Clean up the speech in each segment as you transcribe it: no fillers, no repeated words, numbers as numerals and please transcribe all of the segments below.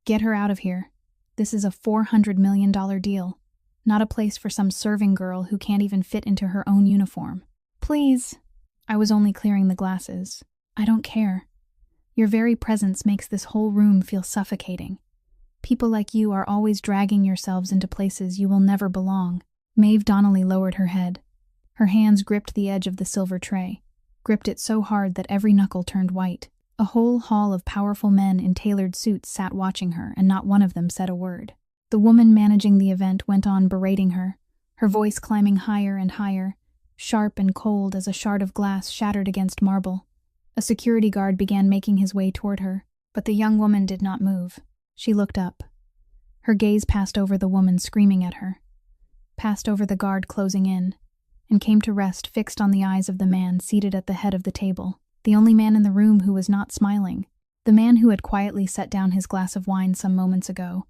Get her out of here. This is a $400 million deal, not a place for some serving girl who can't even fit into her own uniform. Please. I was only clearing the glasses. I don't care. Your very presence makes this whole room feel suffocating. People like you are always dragging yourselves into places you will never belong. Maeve Donnelly lowered her head. Her hands gripped the edge of the silver tray, gripped it so hard that every knuckle turned white. A whole hall of powerful men in tailored suits sat watching her, and not one of them said a word. The woman managing the event went on berating her, her voice climbing higher and higher, sharp and cold as a shard of glass shattered against marble. A security guard began making his way toward her, but the young woman did not move. She looked up. Her gaze passed over the woman screaming at her, passed over the guard closing in, and came to rest fixed on the eyes of the man seated at the head of the table, the only man in the room who was not smiling, the man who had quietly set down his glass of wine some moments ago,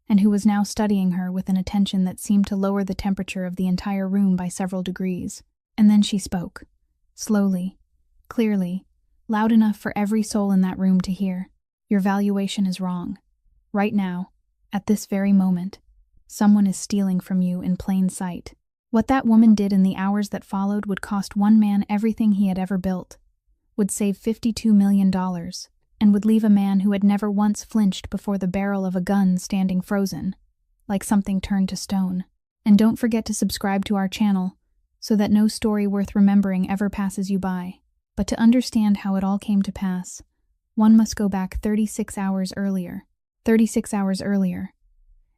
and who was now studying her with an attention that seemed to lower the temperature of the entire room by several degrees. And then she spoke, slowly, clearly, loud enough for every soul in that room to hear. Your valuation is wrong. Right now, at this very moment, someone is stealing from you in plain sight. What that woman did in the hours that followed would cost one man everything he had ever built, would save $52 million, and would leave a man who had never once flinched before the barrel of a gun standing frozen, like something turned to stone. And don't forget to subscribe to our channel, so that no story worth remembering ever passes you by. But to understand how it all came to pass, one must go back 36 hours earlier. 36 hours earlier,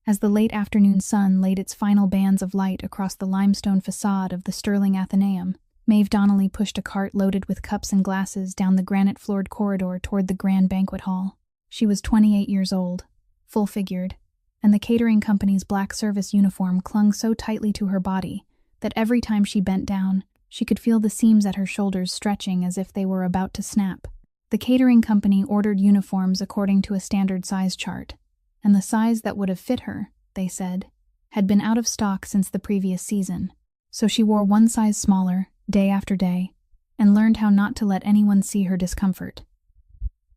as the late afternoon sun laid its final bands of light across the limestone facade of the Sterling Athenaeum, Maeve Donnelly pushed a cart loaded with cups and glasses down the granite-floored corridor toward the grand banquet hall. She was 28 years old, full-figured, and the catering company's black service uniform clung so tightly to her body that every time she bent down, she could feel the seams at her shoulders stretching as if they were about to snap. The catering company ordered uniforms according to a standard size chart, and the size that would have fit her, they said, had been out of stock since the previous season. So she wore one size smaller, day after day, and learned how not to let anyone see her discomfort.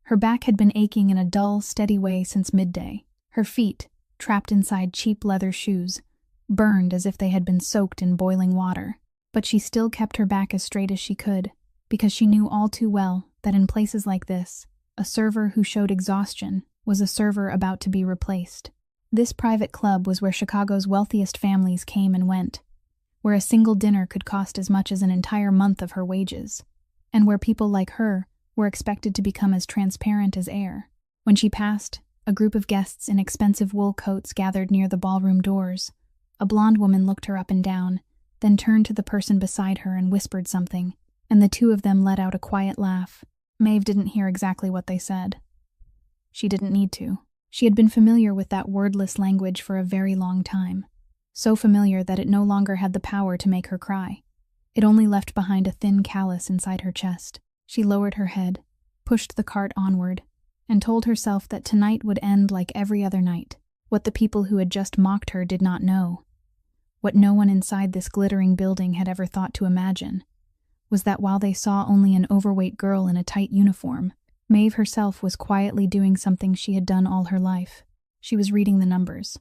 Her back had been aching in a dull, steady way since midday. Her feet, trapped inside cheap leather shoes, burned as if they had been soaked in boiling water. But she still kept her back as straight as she could, because she knew all too well that in places like this, a server who showed exhaustion was a server about to be replaced. This private club was where Chicago's wealthiest families came and went, where a single dinner could cost as much as an entire month of her wages, and where people like her were expected to become as transparent as air. When she passed, a group of guests in expensive wool coats gathered near the ballroom doors. A blonde woman looked her up and down, then turned to the person beside her and whispered something, and the two of them let out a quiet laugh. Maeve didn't hear exactly what they said. She didn't need to. She had been familiar with that wordless language for a very long time, so familiar that it no longer had the power to make her cry. It only left behind a thin callus inside her chest. She lowered her head, pushed the cart onward, and told herself that tonight would end like every other night. What the people who had just mocked her did not know, what no one inside this glittering building had ever thought to imagine, was that while they saw only an overweight girl in a tight uniform, Maeve herself was quietly doing something she had done all her life. She was reading the numbers.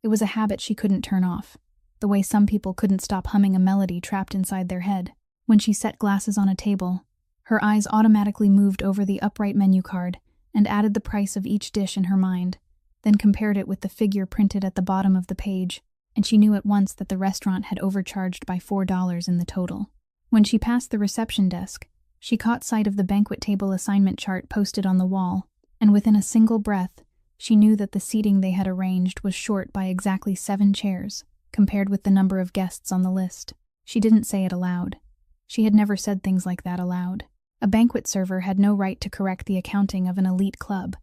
It was a habit she couldn't turn off, the way some people couldn't stop humming a melody trapped inside their head. When she set glasses on a table, her eyes automatically moved over the upright menu card and added the price of each dish in her mind, then compared it with the figure printed at the bottom of the page, and she knew at once that the restaurant had overcharged by $4 in the total. When she passed the reception desk, she caught sight of the banquet table assignment chart posted on the wall, and within a single breath, she knew that the seating they had arranged was short by exactly 7 chairs, compared with the number of guests on the list. She didn't say it aloud. She had never said things like that aloud. A banquet server had no right to correct the accounting of an elite club,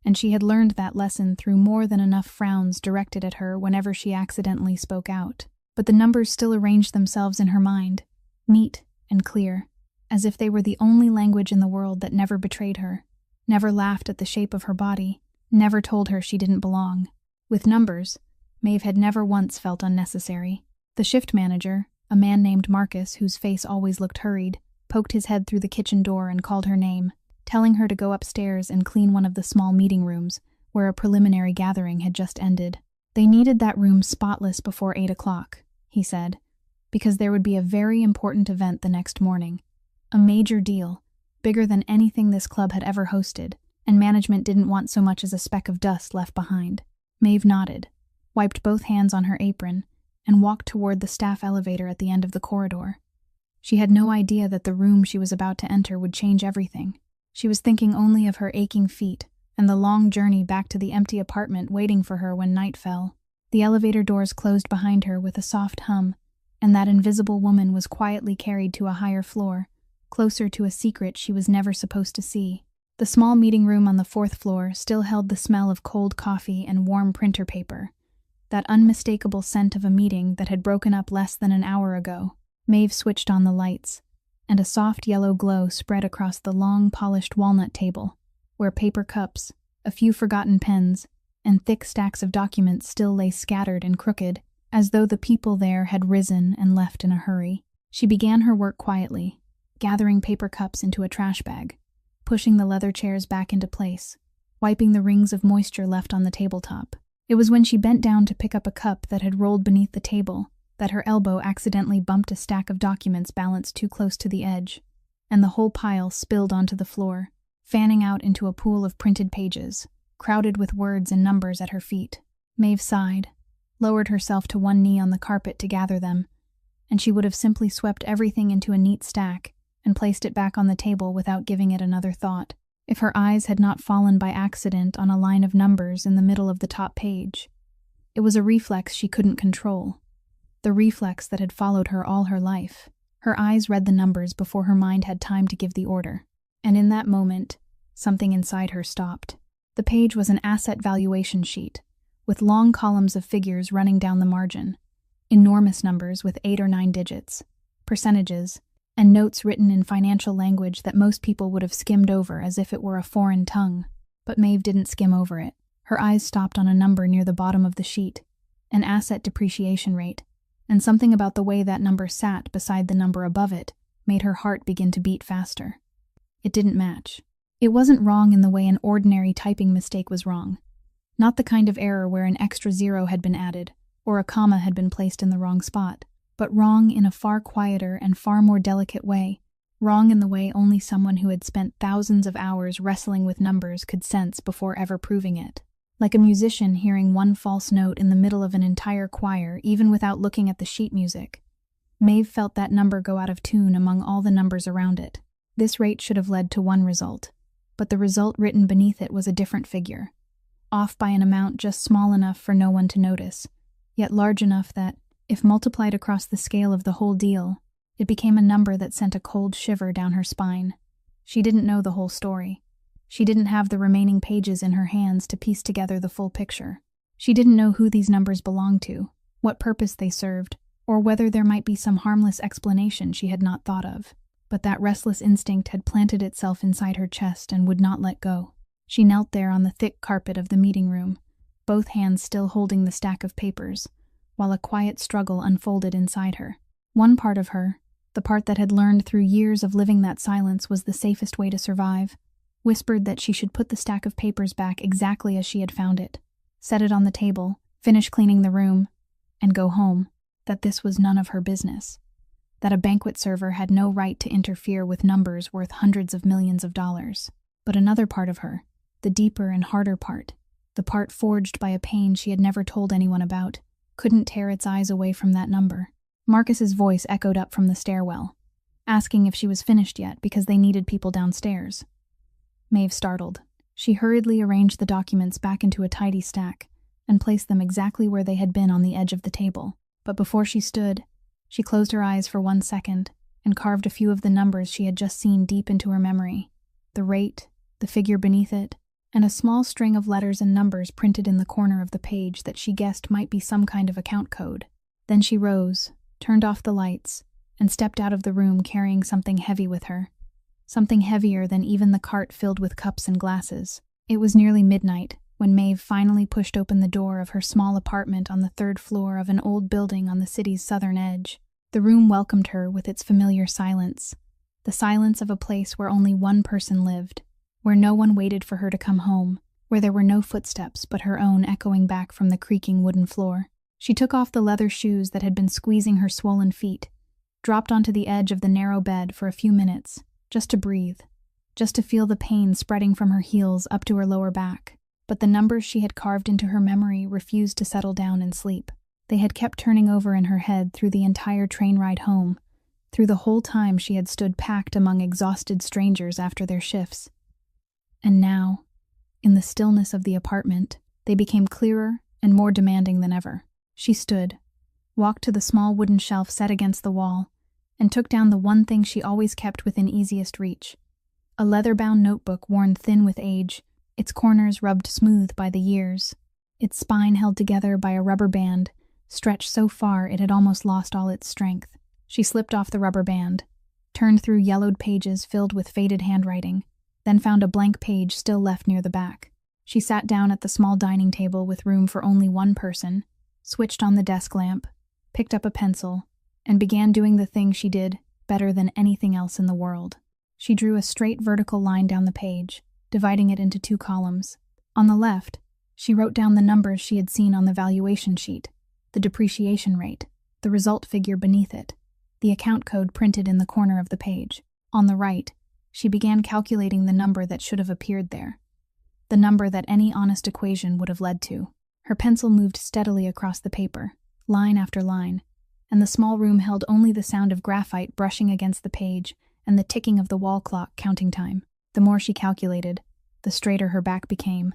and she had learned that lesson through more than enough frowns directed at her whenever she accidentally spoke out. But the numbers still arranged themselves in her mind, neat and clear, as if they were the only language in the world that never betrayed her, never laughed at the shape of her body, never told her she didn't belong. With numbers, Maeve had never once felt unnecessary. The shift manager, a man named Marcus whose face always looked hurried, poked his head through the kitchen door and called her name, telling her to go upstairs and clean one of the small meeting rooms, where a preliminary gathering had just ended. They needed that room spotless before 8 o'clock, he said, because there would be a very important event the next morning. A major deal, bigger than anything this club had ever hosted, and management didn't want so much as a speck of dust left behind. Maeve nodded, wiped both hands on her apron, and walked toward the staff elevator at the end of the corridor. She had no idea that the room she was about to enter would change everything. She was thinking only of her aching feet and the long journey back to the empty apartment waiting for her when night fell. The elevator doors closed behind her with a soft hum, and that invisible woman was quietly carried to a higher floor, closer to a secret she was never supposed to see. The small meeting room on the 4th floor still held the smell of cold coffee and warm printer paper, that unmistakable scent of a meeting that had broken up less than an hour ago. Maeve switched on the lights, and a soft yellow glow spread across the long, polished walnut table, where paper cups, a few forgotten pens, and thick stacks of documents still lay scattered and crooked, as though the people there had risen and left in a hurry. She began her work quietly, gathering paper cups into a trash bag, pushing the leather chairs back into place, wiping the rings of moisture left on the tabletop. It was when she bent down to pick up a cup that had rolled beneath the table that her elbow accidentally bumped a stack of documents balanced too close to the edge, and the whole pile spilled onto the floor, fanning out into a pool of printed pages, crowded with words and numbers at her feet. Maeve sighed, lowered herself to one knee on the carpet to gather them, and she would have simply swept everything into a neat stack and placed it back on the table without giving it another thought, if her eyes had not fallen by accident on a line of numbers in the middle of the top page. It was a reflex she couldn't control, the reflex that had followed her all her life. Her eyes read the numbers before her mind had time to give the order, and in that moment, something inside her stopped. The page was an asset valuation sheet, with long columns of figures running down the margin, enormous numbers with 8 or 9 digits, percentages, and notes written in financial language that most people would have skimmed over as if it were a foreign tongue. But Maeve didn't skim over it. Her eyes stopped on a number near the bottom of the sheet, an asset depreciation rate, and something about the way that number sat beside the number above it made her heart begin to beat faster. It didn't match. It wasn't wrong in the way an ordinary typing mistake was wrong. Not the kind of error where an extra zero had been added, or a comma had been placed in the wrong spot, but wrong in a far quieter and far more delicate way, wrong in the way only someone who had spent thousands of hours wrestling with numbers could sense before ever proving it. Like a musician hearing one false note in the middle of an entire choir, even without looking at the sheet music. Maeve felt that number go out of tune among all the numbers around it. This rate should have led to one result, but the result written beneath it was a different figure, off by an amount just small enough for no one to notice, yet large enough that, if multiplied across the scale of the whole deal, it became a number that sent a cold shiver down her spine. She didn't know the whole story. She didn't have the remaining pages in her hands to piece together the full picture. She didn't know who these numbers belonged to, what purpose they served, or whether there might be some harmless explanation she had not thought of. But that restless instinct had planted itself inside her chest and would not let go. She knelt there on the thick carpet of the meeting room, both hands still holding the stack of papers, while a quiet struggle unfolded inside her. One part of her, the part that had learned through years of living that silence was the safest way to survive, whispered that she should put the stack of papers back exactly as she had found it, set it on the table, finish cleaning the room, and go home, that this was none of her business, that a banquet server had no right to interfere with numbers worth hundreds of millions of dollars. But another part of her, the deeper and harder part, the part forged by a pain she had never told anyone about, couldn't tear its eyes away from that number. Marcus's voice echoed up from the stairwell, asking if she was finished yet because they needed people downstairs. Maeve startled. She hurriedly arranged the documents back into a tidy stack and placed them exactly where they had been on the edge of the table. But before she stood, she closed her eyes for 1 second and carved a few of the numbers she had just seen deep into her memory. The rate, the figure beneath it, and a small string of letters and numbers printed in the corner of the page that she guessed might be some kind of account code. Then she rose, turned off the lights, and stepped out of the room carrying something heavy with her. Something heavier than even the cart filled with cups and glasses. It was nearly midnight when Maeve finally pushed open the door of her small apartment on the 3rd floor of an old building on the city's southern edge. The room welcomed her with its familiar silence, the silence of a place where only one person lived, where no one waited for her to come home, where there were no footsteps but her own echoing back from the creaking wooden floor. She took off the leather shoes that had been squeezing her swollen feet, dropped onto the edge of the narrow bed for a few minutes, just to breathe, just to feel the pain spreading from her heels up to her lower back. But the numbers she had carved into her memory refused to settle down in sleep. They had kept turning over in her head through the entire train ride home, through the whole time she had stood packed among exhausted strangers after their shifts. And now, in the stillness of the apartment, they became clearer and more demanding than ever. She stood, walked to the small wooden shelf set against the wall, and took down the one thing she always kept within easiest reach. A leather-bound notebook worn thin with age, its corners rubbed smooth by the years, its spine held together by a rubber band, stretched so far it had almost lost all its strength. She slipped off the rubber band, turned through yellowed pages filled with faded handwriting, then found a blank page still left near the back. She sat down at the small dining table with room for only one person, switched on the desk lamp, picked up a pencil, and began doing the thing she did better than anything else in the world. She drew a straight vertical line down the page, dividing it into 2 columns. On the left, she wrote down the numbers she had seen on the valuation sheet, the depreciation rate, the result figure beneath it, the account code printed in the corner of the page. On the right, she began calculating the number that should have appeared there, the number that any honest equation would have led to. Her pencil moved steadily across the paper, line after line, and the small room held only the sound of graphite brushing against the page and the ticking of the wall clock counting time. The more she calculated, the straighter her back became,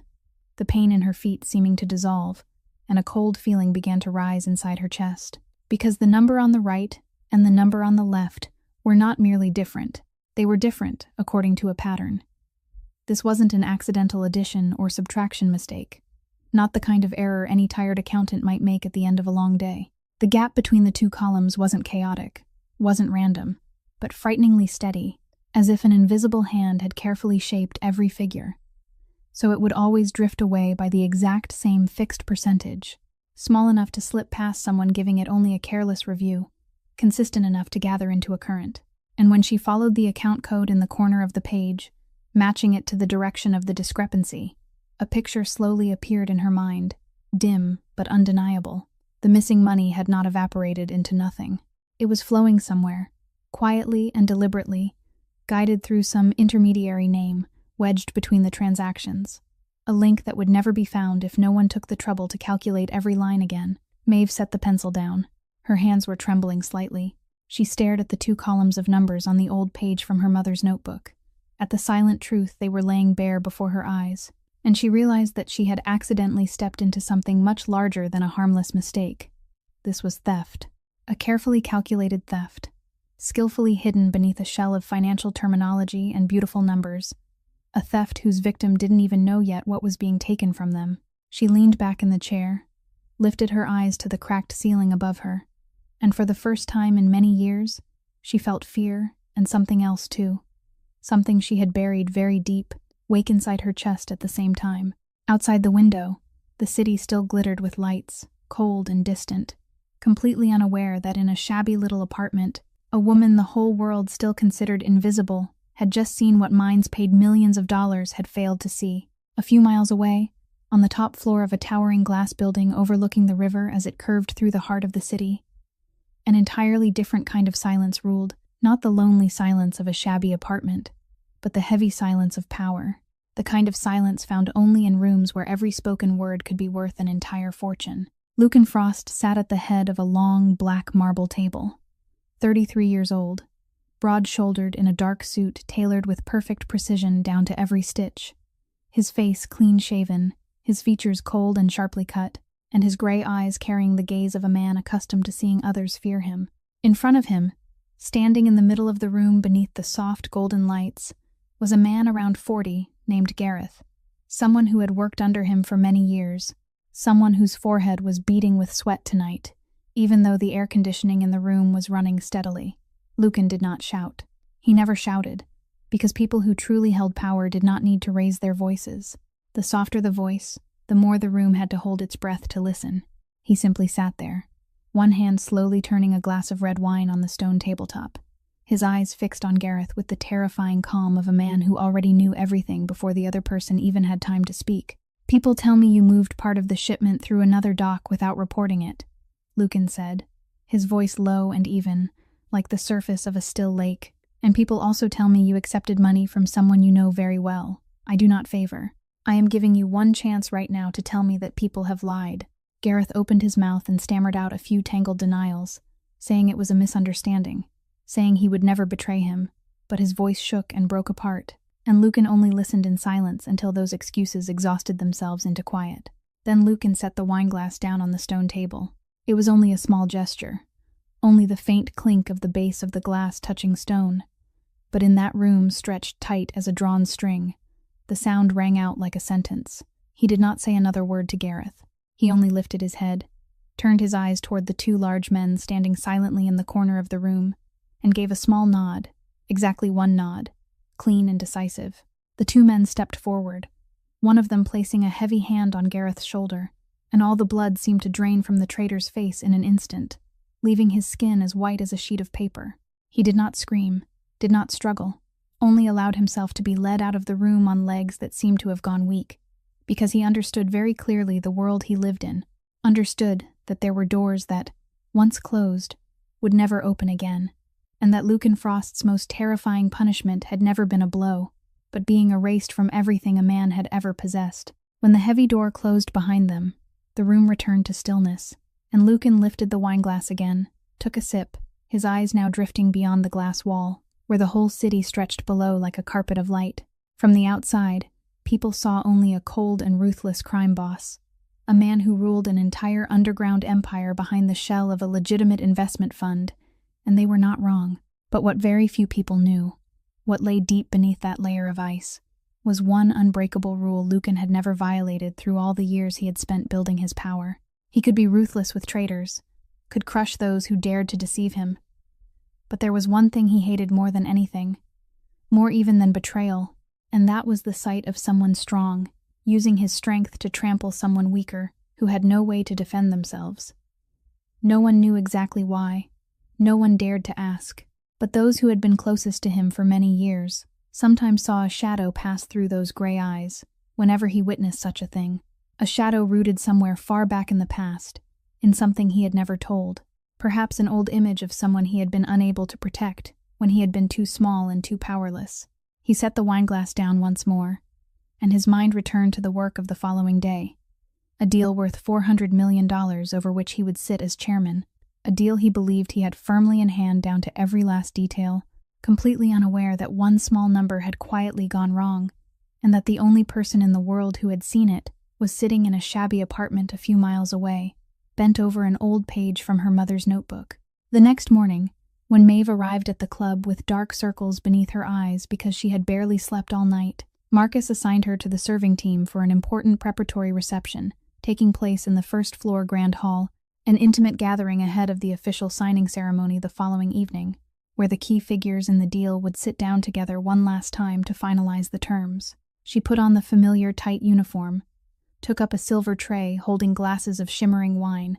the pain in her feet seeming to dissolve, and a cold feeling began to rise inside her chest. Because the number on the right and the number on the left were not merely different, they were different according to a pattern. This wasn't an accidental addition or subtraction mistake, not the kind of error any tired accountant might make at the end of a long day. The gap between the 2 columns wasn't chaotic, wasn't random, but frighteningly steady, as if an invisible hand had carefully shaped every figure, so it would always drift away by the exact same fixed percentage, small enough to slip past someone giving it only a careless review, consistent enough to gather into a current. And when she followed the account code in the corner of the page, matching it to the direction of the discrepancy, a picture slowly appeared in her mind, dim but undeniable. The missing money had not evaporated into nothing. It was flowing somewhere, quietly and deliberately, guided through some intermediary name wedged between the transactions, a link that would never be found if no one took the trouble to calculate every line again. Maeve set the pencil down. Her hands were trembling slightly. She stared at the 2 columns of numbers on the old page from her mother's notebook, at the silent truth they were laying bare before her eyes, and she realized that she had accidentally stepped into something much larger than a harmless mistake. This was theft, a carefully calculated theft, skillfully hidden beneath a shell of financial terminology and beautiful numbers, a theft whose victim didn't even know yet what was being taken from them. She leaned back in the chair, lifted her eyes to the cracked ceiling above her, and for the first time in many years, she felt fear and something else too, something she had buried very deep, wake inside her chest at the same time. Outside the window, the city still glittered with lights, cold and distant, completely unaware that in a shabby little apartment, a woman the whole world still considered invisible had just seen what minds paid millions of dollars had failed to see. A few miles away, on the top floor of a towering glass building overlooking the river as it curved through the heart of the city, an entirely different kind of silence ruled, not the lonely silence of a shabby apartment, but the heavy silence of power, the kind of silence found only in rooms where every spoken word could be worth an entire fortune. Lucan Frost sat at the head of a long, black marble table, 33 years old, broad-shouldered in a dark suit tailored with perfect precision down to every stitch, his face clean-shaven, his features cold and sharply cut, and his gray eyes carrying the gaze of a man accustomed to seeing others fear him. In front of him, standing in the middle of the room beneath the soft golden lights, was a man around 40 named Gareth, someone who had worked under him for many years, someone whose forehead was beating with sweat tonight, even though the air conditioning in the room was running steadily. Lucan did not shout. He never shouted, because people who truly held power did not need to raise their voices. The softer the voice, the more the room had to hold its breath to listen. He simply sat there, one hand slowly turning a glass of red wine on the stone tabletop, his eyes fixed on Gareth with the terrifying calm of a man who already knew everything before the other person even had time to speak. People tell me you moved part of the shipment through another dock without reporting it, Lucan said, his voice low and even, like the surface of a still lake. And people also tell me you accepted money from someone you know very well. I do not favor. I am giving you one chance right now to tell me that people have lied. Gareth opened his mouth and stammered out a few tangled denials, saying it was a misunderstanding, saying he would never betray him, but his voice shook and broke apart, and Lucan only listened in silence until those excuses exhausted themselves into quiet. Then Lucan set the wineglass down on the stone table. It was only a small gesture, only the faint clink of the base of the glass touching stone. But in that room stretched tight as a drawn string, the sound rang out like a sentence. He did not say another word to Gareth. He only lifted his head, turned his eyes toward the two large men standing silently in the corner of the room, and gave a small nod, exactly one nod, clean and decisive. The two men stepped forward, one of them placing a heavy hand on Gareth's shoulder, and all the blood seemed to drain from the traitor's face in an instant, leaving his skin as white as a sheet of paper. He did not scream, did not struggle, only allowed himself to be led out of the room on legs that seemed to have gone weak, because he understood very clearly the world he lived in, understood that there were doors that, once closed, would never open again, and that Lucan Frost's most terrifying punishment had never been a blow, but being erased from everything a man had ever possessed. When the heavy door closed behind them, the room returned to stillness, and Lucan lifted the wineglass again, took a sip, his eyes now drifting beyond the glass wall, where the whole city stretched below like a carpet of light. From the outside, people saw only a cold and ruthless crime boss, a man who ruled an entire underground empire behind the shell of a legitimate investment fund, and they were not wrong. But what very few people knew, what lay deep beneath that layer of ice, was one unbreakable rule Lucan had never violated through all the years he had spent building his power. He could be ruthless with traitors, could crush those who dared to deceive him. But there was one thing he hated more than anything, more even than betrayal, and that was the sight of someone strong, using his strength to trample someone weaker, who had no way to defend themselves. No one knew exactly why. No one dared to ask. But those who had been closest to him for many years sometimes saw a shadow pass through those gray eyes whenever he witnessed such a thing. A shadow rooted somewhere far back in the past, in something he had never told. Perhaps an old image of someone he had been unable to protect when he had been too small and too powerless. He set the wineglass down once more, and his mind returned to the work of the following day. A deal worth $400 million over which he would sit as chairman. A deal he believed he had firmly in hand down to every last detail, completely unaware that one small number had quietly gone wrong, and that the only person in the world who had seen it was sitting in a shabby apartment a few miles away, bent over an old page from her mother's notebook. The next morning, when Maeve arrived at the club with dark circles beneath her eyes because she had barely slept all night, Marcus assigned her to the serving team for an important preparatory reception, taking place in the first-floor grand hall, an intimate gathering ahead of the official signing ceremony the following evening, where the key figures in the deal would sit down together one last time to finalize the terms. She put on the familiar tight uniform, took up a silver tray holding glasses of shimmering wine,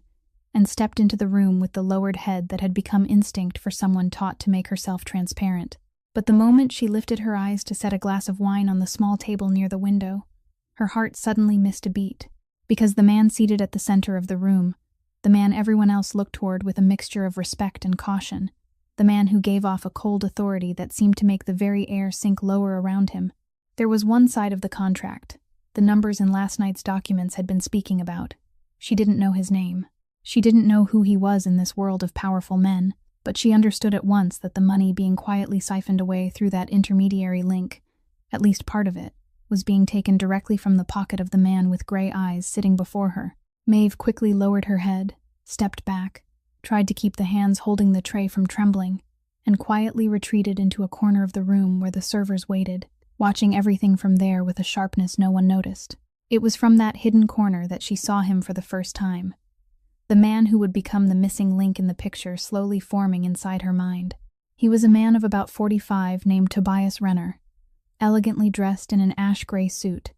and stepped into the room with the lowered head that had become instinct for someone taught to make herself transparent. But the moment she lifted her eyes to set a glass of wine on the small table near the window, her heart suddenly missed a beat, because the man seated at the center of the room, the man everyone else looked toward with a mixture of respect and caution, the man who gave off a cold authority that seemed to make the very air sink lower around him. There was one side of the contract, the numbers in last night's documents had been speaking about. She didn't know his name. She didn't know who he was in this world of powerful men, but she understood at once that the money being quietly siphoned away through that intermediary link, at least part of it, was being taken directly from the pocket of the man with gray eyes sitting before her. Maeve quickly lowered her head, stepped back, tried to keep the hands holding the tray from trembling, and quietly retreated into a corner of the room where the servers waited, watching everything from there with a sharpness no one noticed. It was from that hidden corner that she saw him for the first time. The man who would become the missing link in the picture slowly forming inside her mind. He was a man of about 45 named Tobias Renner, elegantly dressed in an ash-gray suit,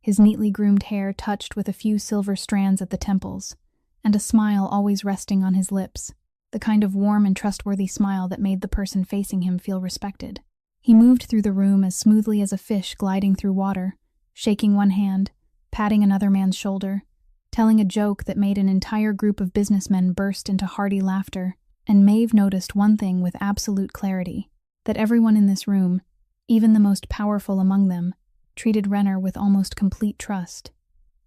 his neatly groomed hair touched with a few silver strands at the temples, and a smile always resting on his lips, the kind of warm and trustworthy smile that made the person facing him feel respected. He moved through the room as smoothly as a fish gliding through water, shaking one hand, patting another man's shoulder, telling a joke that made an entire group of businessmen burst into hearty laughter, and Maeve noticed one thing with absolute clarity, that everyone in this room, even the most powerful among them, treated Renner with almost complete trust.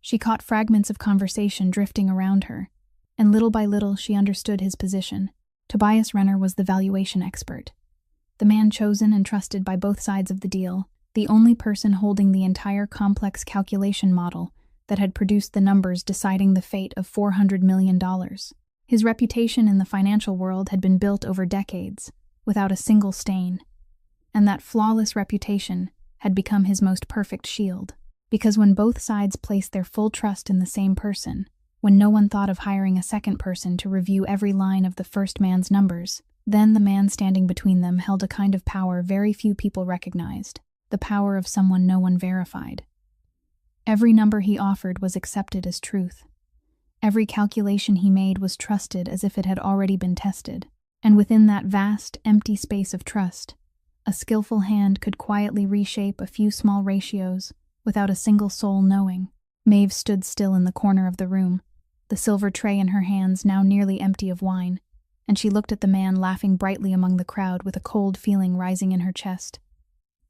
She caught fragments of conversation drifting around her, and little by little she understood his position. Tobias Renner was the valuation expert, the man chosen and trusted by both sides of the deal, the only person holding the entire complex calculation model that had produced the numbers deciding the fate of $400 million. His reputation in the financial world had been built over decades, without a single stain, and that flawless reputation had become his most perfect shield. Because when both sides placed their full trust in the same person, when no one thought of hiring a second person to review every line of the first man's numbers, then the man standing between them held a kind of power very few people recognized, the power of someone no one verified. Every number he offered was accepted as truth. Every calculation he made was trusted as if it had already been tested. And within that vast, empty space of trust, a skillful hand could quietly reshape a few small ratios without a single soul knowing. Maeve stood still in the corner of the room, the silver tray in her hands now nearly empty of wine, and she looked at the man laughing brightly among the crowd with a cold feeling rising in her chest.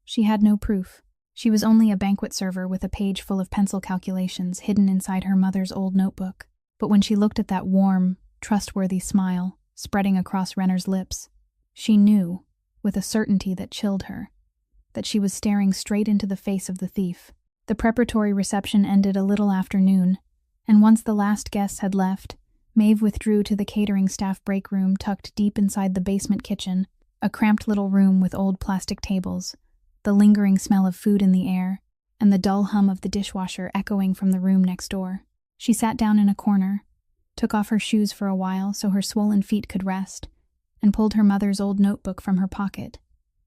She had no proof. She was only a banquet server with a page full of pencil calculations hidden inside her mother's old notebook. But when she looked at that warm, trustworthy smile spreading across Renner's lips, she knew, with a certainty that chilled her, that she was staring straight into the face of the thief. The preparatory reception ended a little after noon, and once the last guests had left, Maeve withdrew to the catering staff break room tucked deep inside the basement kitchen, a cramped little room with old plastic tables, the lingering smell of food in the air, and the dull hum of the dishwasher echoing from the room next door. She sat down in a corner, took off her shoes for a while so her swollen feet could rest, and pulled her mother's old notebook from her pocket,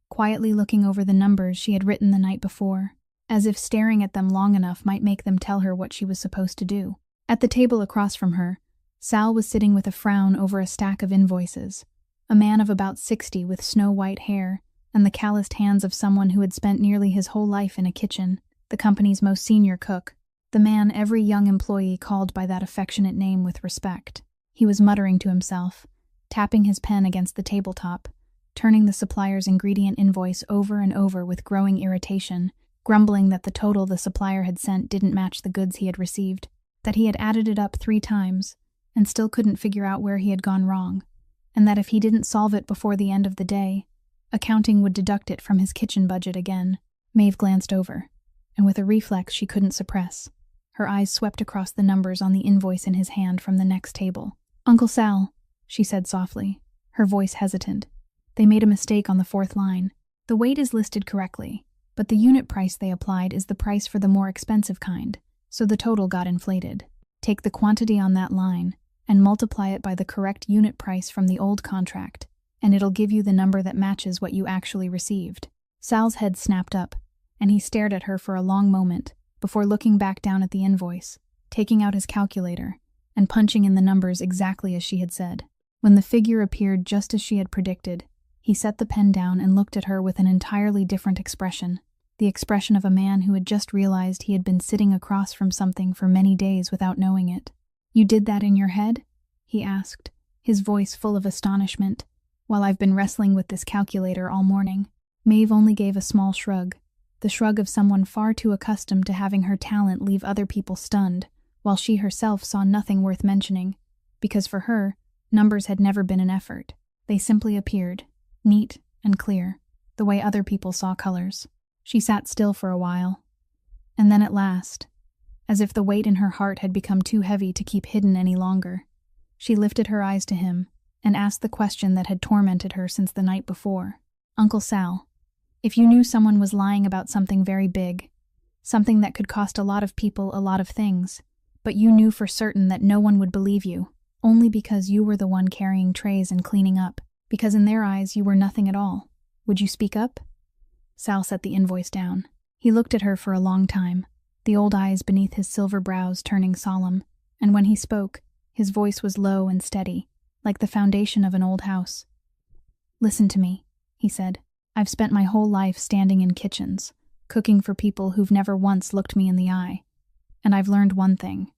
quietly looking over the numbers she had written the night before, as if staring at them long enough might make them tell her what she was supposed to do. At the table across from her, Sal was sitting with a frown over a stack of invoices, a man of about 60 with snow-white hair and the calloused hands of someone who had spent nearly his whole life in a kitchen, the company's most senior cook, the man every young employee called by that affectionate name with respect. He was muttering to himself, tapping his pen against the tabletop, turning the supplier's ingredient invoice over and over with growing irritation, grumbling that the total the supplier had sent didn't match the goods he had received, that he had added it up 3 times and still couldn't figure out where he had gone wrong, and that if he didn't solve it before the end of the day, accounting would deduct it from his kitchen budget again. Maeve glanced over, and with a reflex she couldn't suppress, her eyes swept across the numbers on the invoice in his hand from the next table. "Uncle Sal," she said softly, her voice hesitant. "They made a mistake on the 4th line. The weight is listed correctly, but the unit price they applied is the price for the more expensive kind, so the total got inflated. Take the quantity on that line and multiply it by the correct unit price from the old contract, and it'll give you the number that matches what you actually received." Sal's head snapped up, and he stared at her for a long moment before looking back down at the invoice, taking out his calculator, and punching in the numbers exactly as she had said. When the figure appeared just as she had predicted, he set the pen down and looked at her with an entirely different expression, the expression of a man who had just realized he had been sitting across from something for many days without knowing it. "You did that in your head?" he asked, his voice full of astonishment. "While I've been wrestling with this calculator all morning." Maeve only gave a small shrug, the shrug of someone far too accustomed to having her talent leave other people stunned, while she herself saw nothing worth mentioning, because for her, numbers had never been an effort. They simply appeared, neat and clear, the way other people saw colors. She sat still for a while, and then at last, as if the weight in her heart had become too heavy to keep hidden any longer, she lifted her eyes to him and asked the question that had tormented her since the night before. "Uncle Sal, if you knew someone was lying about something very big, something that could cost a lot of people a lot of things, but you knew for certain that no one would believe you, only because you were the one carrying trays and cleaning up, because in their eyes you were nothing at all, would you speak up?" Sal set the invoice down. He looked at her for a long time, the old eyes beneath his silver brows turning solemn, and when he spoke, his voice was low and steady, like the foundation of an old house. "Listen to me," he said. "I've spent my whole life standing in kitchens, cooking for people who've never once looked me in the eye. And I've learned one thing.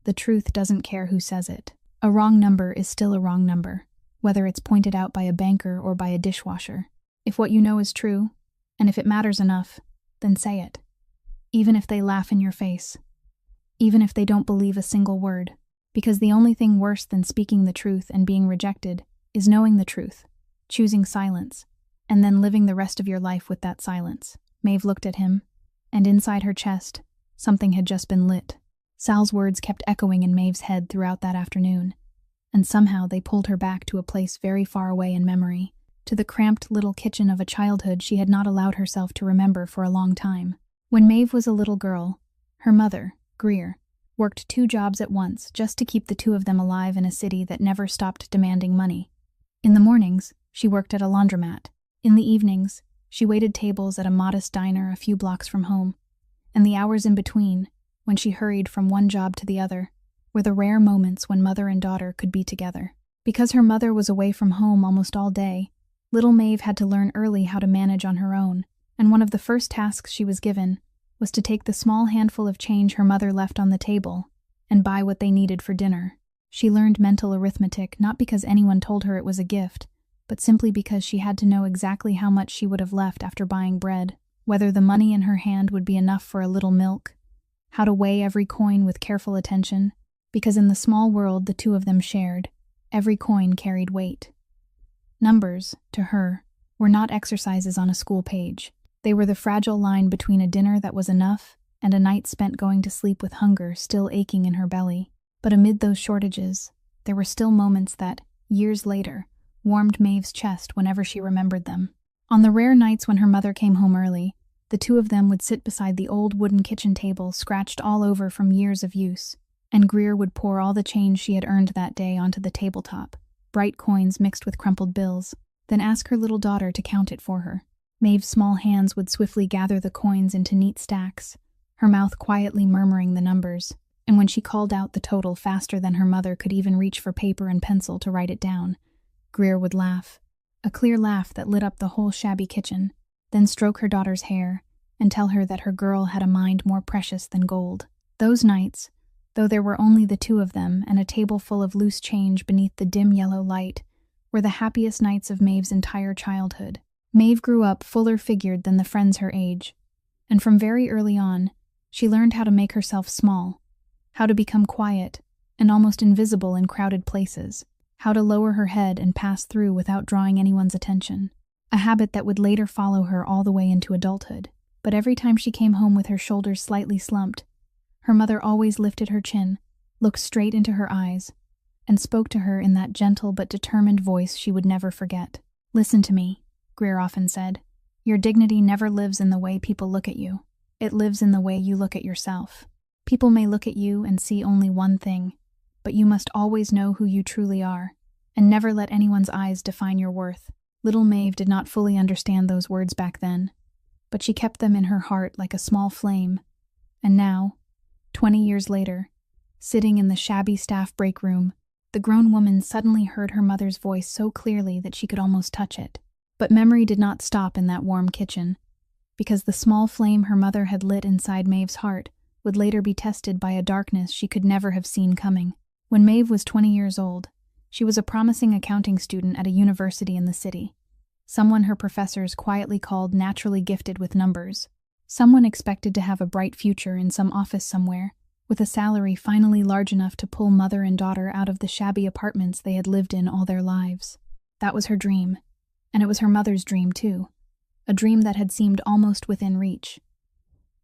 The truth doesn't care who says it. A wrong number is still a wrong number, whether it's pointed out by a banker or by a dishwasher. If what you know is true, and if it matters enough, then say it. Even if they laugh in your face. Even if they don't believe a single word. Because the only thing worse than speaking the truth and being rejected is knowing the truth, choosing silence, and then living the rest of your life with that silence. Maeve looked at him, and inside her chest, something had just been lit. Sal's words kept echoing in Maeve's head throughout that afternoon, and somehow they pulled her back to a place very far away in memory, to the cramped little kitchen of a childhood she had not allowed herself to remember for a long time. When Maeve was a little girl, her mother, Greer, worked 2 jobs at once just to keep the 2 of them alive in a city that never stopped demanding money. In the mornings, she worked at a laundromat. In the evenings, she waited tables at a modest diner a few blocks from home. And the hours in between, when she hurried from one job to the other, were the rare moments when mother and daughter could be together. Because her mother was away from home almost all day, little Maeve had to learn early how to manage on her own, and one of the first tasks she was given was to take the small handful of change her mother left on the table and buy what they needed for dinner. She learned mental arithmetic not because anyone told her it was a gift, but simply because she had to know exactly how much she would have left after buying bread, whether the money in her hand would be enough for a little milk, how to weigh every coin with careful attention, because in the small world the 2 of them shared, every coin carried weight. Numbers, to her, were not exercises on a school page. They were the fragile line between a dinner that was enough and a night spent going to sleep with hunger still aching in her belly. But amid those shortages, there were still moments that, years later, warmed Maeve's chest whenever she remembered them. On the rare nights when her mother came home early, the 2 of them would sit beside the old wooden kitchen table scratched all over from years of use, and Greer would pour all the change she had earned that day onto the tabletop, bright coins mixed with crumpled bills, then ask her little daughter to count it for her. Maeve's small hands would swiftly gather the coins into neat stacks, her mouth quietly murmuring the numbers, and when she called out the total faster than her mother could even reach for paper and pencil to write it down, Greer would laugh, a clear laugh that lit up the whole shabby kitchen, then stroke her daughter's hair and tell her that her girl had a mind more precious than gold. Those nights, though there were only the 2 of them and a table full of loose change beneath the dim yellow light, were the happiest nights of Maeve's entire childhood. Maeve grew up fuller-figured than the friends her age, and from very early on, she learned how to make herself small, how to become quiet and almost invisible in crowded places, how to lower her head and pass through without drawing anyone's attention, a habit that would later follow her all the way into adulthood. But every time she came home with her shoulders slightly slumped, her mother always lifted her chin, looked straight into her eyes, and spoke to her in that gentle but determined voice she would never forget. "Listen to me," Greer often said. "Your dignity never lives in the way people look at you. It lives in the way you look at yourself. People may look at you and see only one thing, but you must always know who you truly are, and never let anyone's eyes define your worth." Little Maeve did not fully understand those words back then, but she kept them in her heart like a small flame. And now, 20 years later, sitting in the shabby staff break room, the grown woman suddenly heard her mother's voice so clearly that she could almost touch it. But memory did not stop in that warm kitchen, because the small flame her mother had lit inside Maeve's heart would later be tested by a darkness she could never have seen coming. When Maeve was 20 years old, she was a promising accounting student at a university in the city, someone her professors quietly called naturally gifted with numbers, someone expected to have a bright future in some office somewhere, with a salary finally large enough to pull mother and daughter out of the shabby apartments they had lived in all their lives. That was her dream. And it was her mother's dream, too. A dream that had seemed almost within reach.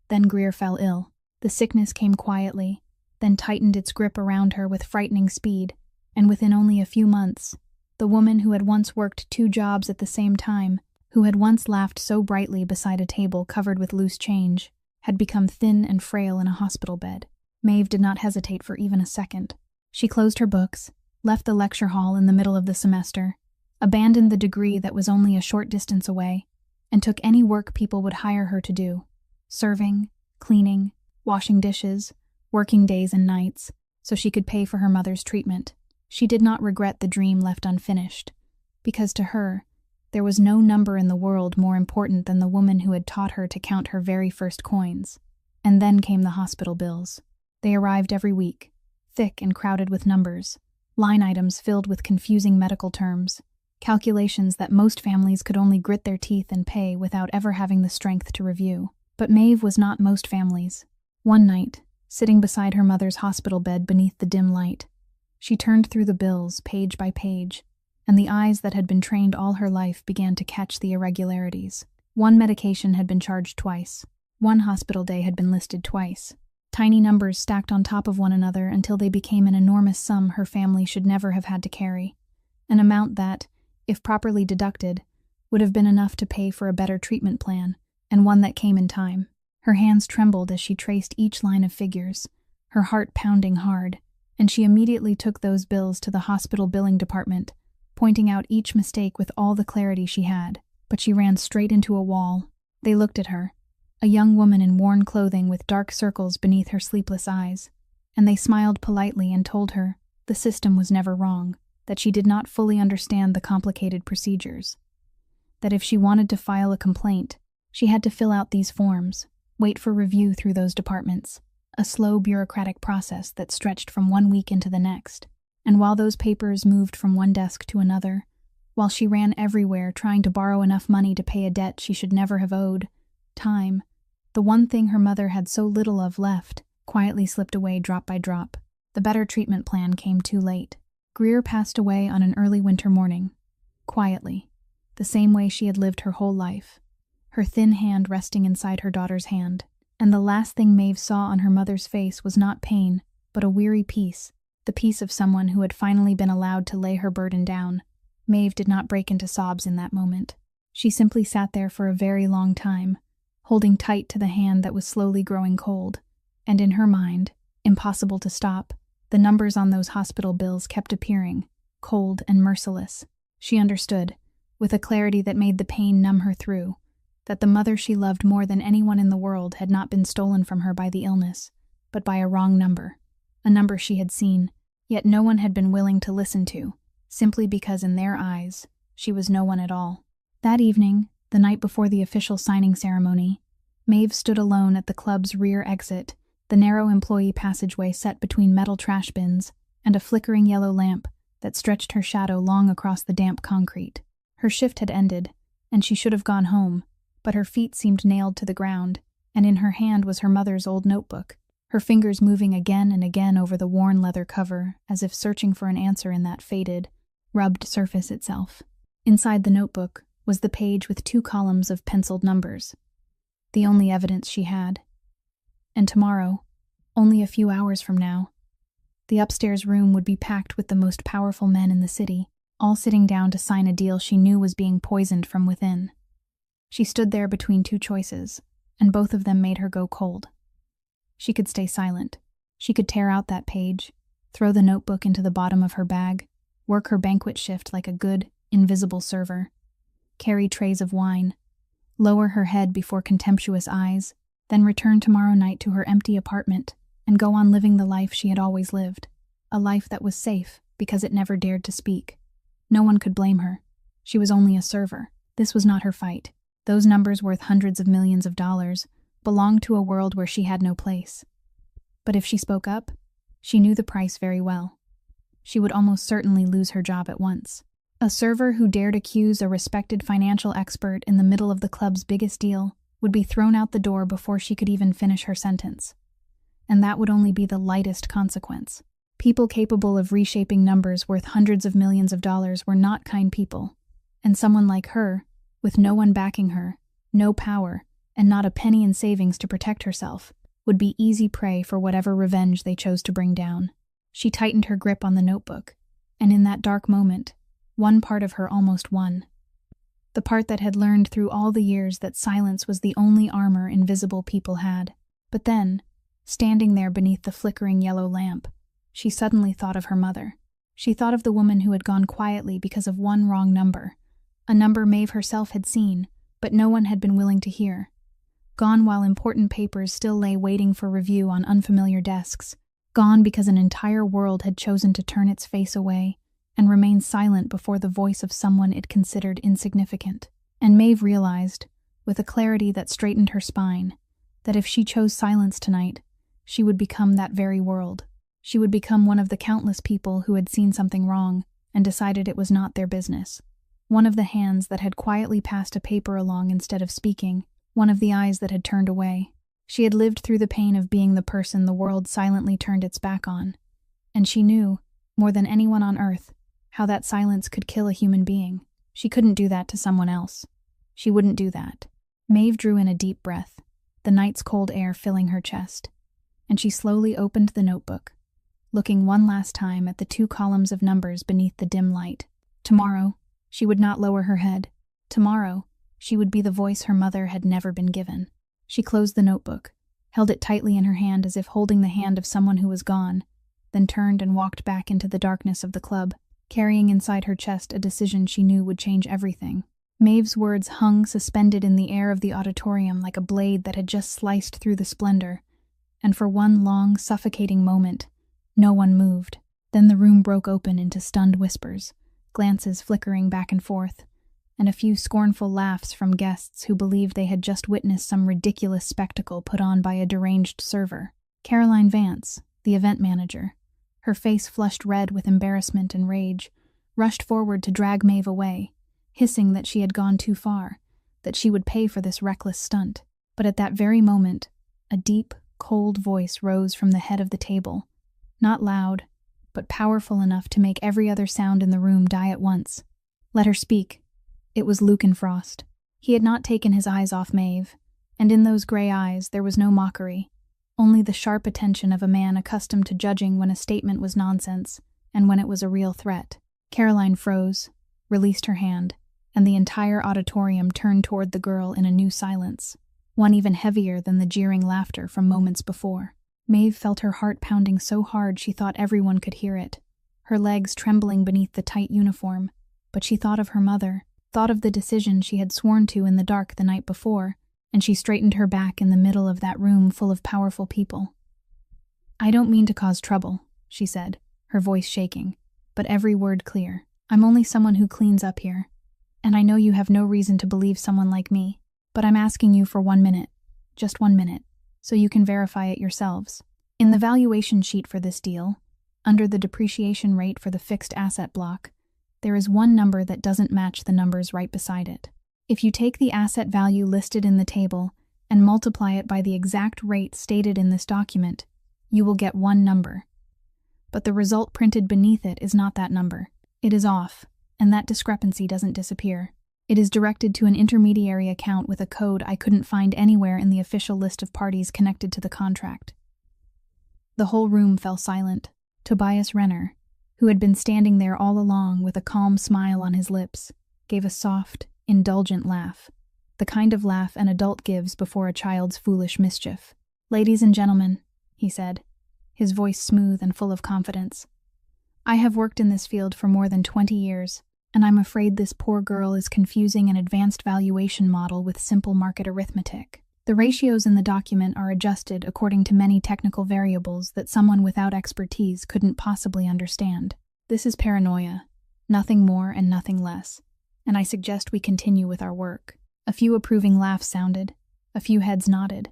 Then Greer fell ill. The sickness came quietly, then tightened its grip around her with frightening speed, and within only a few months, the woman who had once worked 2 jobs at the same time, who had once laughed so brightly beside a table covered with loose change, had become thin and frail in a hospital bed. Maeve did not hesitate for even a second. She closed her books, left the lecture hall in the middle of the semester, abandoned the degree that was only a short distance away, and took any work people would hire her to do. Serving, cleaning, washing dishes, working days and nights, so she could pay for her mother's treatment. She did not regret the dream left unfinished, because to her, there was no number in the world more important than the woman who had taught her to count her very first coins. And then came the hospital bills. They arrived every week, thick and crowded with numbers, line items filled with confusing medical terms, calculations that most families could only grit their teeth and pay without ever having the strength to review. But Maeve was not most families. One night, sitting beside her mother's hospital bed beneath the dim light, she turned through the bills page by page, and the eyes that had been trained all her life began to catch the irregularities. One medication had been charged twice. One hospital day had been listed twice. Tiny numbers stacked on top of one another until they became an enormous sum her family should never have had to carry. An amount that, if properly deducted, would have been enough to pay for a better treatment plan, and one that came in time. Her hands trembled as she traced each line of figures, her heart pounding hard, and she immediately took those bills to the hospital billing department, pointing out each mistake with all the clarity she had. But she ran straight into a wall. They looked at her, a young woman in worn clothing with dark circles beneath her sleepless eyes, and they smiled politely and told her the system was never wrong, that she did not fully understand the complicated procedures, that if she wanted to file a complaint, she had to fill out these forms, wait for review through those departments, a slow bureaucratic process that stretched from one week into the next. And while those papers moved from one desk to another, while she ran everywhere trying to borrow enough money to pay a debt she should never have owed, time, the one thing her mother had so little of left, quietly slipped away drop by drop. The better treatment plan came too late. Greer passed away on an early winter morning, quietly, the same way she had lived her whole life, her thin hand resting inside her daughter's hand. And the last thing Maeve saw on her mother's face was not pain, but a weary peace, the peace of someone who had finally been allowed to lay her burden down. Maeve did not break into sobs in that moment. She simply sat there for a very long time, holding tight to the hand that was slowly growing cold, and in her mind, impossible to stop, the numbers on those hospital bills kept appearing, cold and merciless. She understood, with a clarity that made the pain numb her through, that the mother she loved more than anyone in the world had not been stolen from her by the illness, but by a wrong number, a number she had seen, yet no one had been willing to listen to, simply because in their eyes, she was no one at all. That evening, the night before the official signing ceremony, Maeve stood alone at the club's rear exit, the narrow employee passageway set between metal trash bins and a flickering yellow lamp that stretched her shadow long across the damp concrete. Her shift had ended, and she should have gone home, but her feet seemed nailed to the ground, and in her hand was her mother's old notebook, her fingers moving again and again over the worn leather cover, as if searching for an answer in that faded, rubbed surface itself. Inside the notebook was the page with 2 columns of penciled numbers, the only evidence she had. And tomorrow, only a few hours from now, the upstairs room would be packed with the most powerful men in the city, all sitting down to sign a deal she knew was being poisoned from within. She stood there between 2 choices, and both of them made her go cold. She could stay silent. She could tear out that page, throw the notebook into the bottom of her bag, work her banquet shift like a good, invisible server, carry trays of wine, lower her head before contemptuous eyes, then return tomorrow night to her empty apartment and go on living the life she had always lived, a life that was safe because it never dared to speak. No one could blame her. She was only a server. This was not her fight. Those numbers worth hundreds of millions of dollars belonged to a world where she had no place. But if she spoke up, she knew the price very well. She would almost certainly lose her job at once. A server who dared accuse a respected financial expert in the middle of the club's biggest deal would be thrown out the door before she could even finish her sentence. And that would only be the lightest consequence. People capable of reshaping numbers worth hundreds of millions of dollars were not kind people, and someone like her, with no one backing her, no power, and not a penny in savings to protect herself, would be easy prey for whatever revenge they chose to bring down. She tightened her grip on the notebook, and in that dark moment, one part of her almost won. The part that had learned through all the years that silence was the only armor invisible people had. But then, standing there beneath the flickering yellow lamp, she suddenly thought of her mother. She thought of the woman who had gone quietly because of one wrong number, a number Maeve herself had seen, but no one had been willing to hear. Gone while important papers still lay waiting for review on unfamiliar desks. Gone because an entire world had chosen to turn its face away and remain silent before the voice of someone it considered insignificant. And Maeve realized, with a clarity that straightened her spine, that if she chose silence tonight, she would become that very world. She would become one of the countless people who had seen something wrong and decided it was not their business. One of the hands that had quietly passed a paper along instead of speaking, one of the eyes that had turned away. She had lived through the pain of being the person the world silently turned its back on, and she knew, more than anyone on earth, how that silence could kill a human being. She couldn't do that to someone else. She wouldn't do that. Maeve drew in a deep breath, the night's cold air filling her chest, and she slowly opened the notebook, looking one last time at the 2 columns of numbers beneath the dim light. Tomorrow, she would not lower her head. Tomorrow, she would be the voice her mother had never been given. She closed the notebook, held it tightly in her hand as if holding the hand of someone who was gone, then turned and walked back into the darkness of the club, carrying inside her chest a decision she knew would change everything. Maeve's words hung suspended in the air of the auditorium like a blade that had just sliced through the splendor, and for one long, suffocating moment, no one moved. Then the room broke open into stunned whispers, glances flickering back and forth, and a few scornful laughs from guests who believed they had just witnessed some ridiculous spectacle put on by a deranged server. Caroline Vance, the event manager, her face flushed red with embarrassment and rage, rushed forward to drag Maeve away, hissing that she had gone too far, that she would pay for this reckless stunt. But at that very moment, a deep, cold voice rose from the head of the table, not loud, but powerful enough to make every other sound in the room die at once. Let her speak. It was Lucan Frost. He had not taken his eyes off Maeve, and in those gray eyes there was no mockery, only the sharp attention of a man accustomed to judging when a statement was nonsense and when it was a real threat. Caroline froze, released her hand, and the entire auditorium turned toward the girl in a new silence, one even heavier than the jeering laughter from moments before. Maeve felt her heart pounding so hard she thought everyone could hear it, her legs trembling beneath the tight uniform, but she thought of her mother, thought of the decision she had sworn to in the dark the night before, and she straightened her back in the middle of that room full of powerful people. "I don't mean to cause trouble," she said, her voice shaking, but every word clear. "I'm only someone who cleans up here, and I know you have no reason to believe someone like me, but I'm asking you for 1 minute, just 1 minute, so you can verify it yourselves. In the valuation sheet for this deal, under the depreciation rate for the fixed asset block, there is one number that doesn't match the numbers right beside it. If you take the asset value listed in the table and multiply it by the exact rate stated in this document, you will get one number. But the result printed beneath it is not that number. It is off, and that discrepancy doesn't disappear. It is directed to an intermediary account with a code I couldn't find anywhere in the official list of parties connected to the contract." The whole room fell silent. Tobias Renner, who had been standing there all along with a calm smile on his lips, gave a soft, indulgent laugh, the kind of laugh an adult gives before a child's foolish mischief. "Ladies and gentlemen," he said, his voice smooth and full of confidence, "I have worked in this field for more than 20 years, and I'm afraid this poor girl is confusing an advanced valuation model with simple market arithmetic. The ratios in the document are adjusted according to many technical variables that someone without expertise couldn't possibly understand. This is paranoia, nothing more and nothing less, and I suggest we continue with our work." A few approving laughs sounded, a few heads nodded,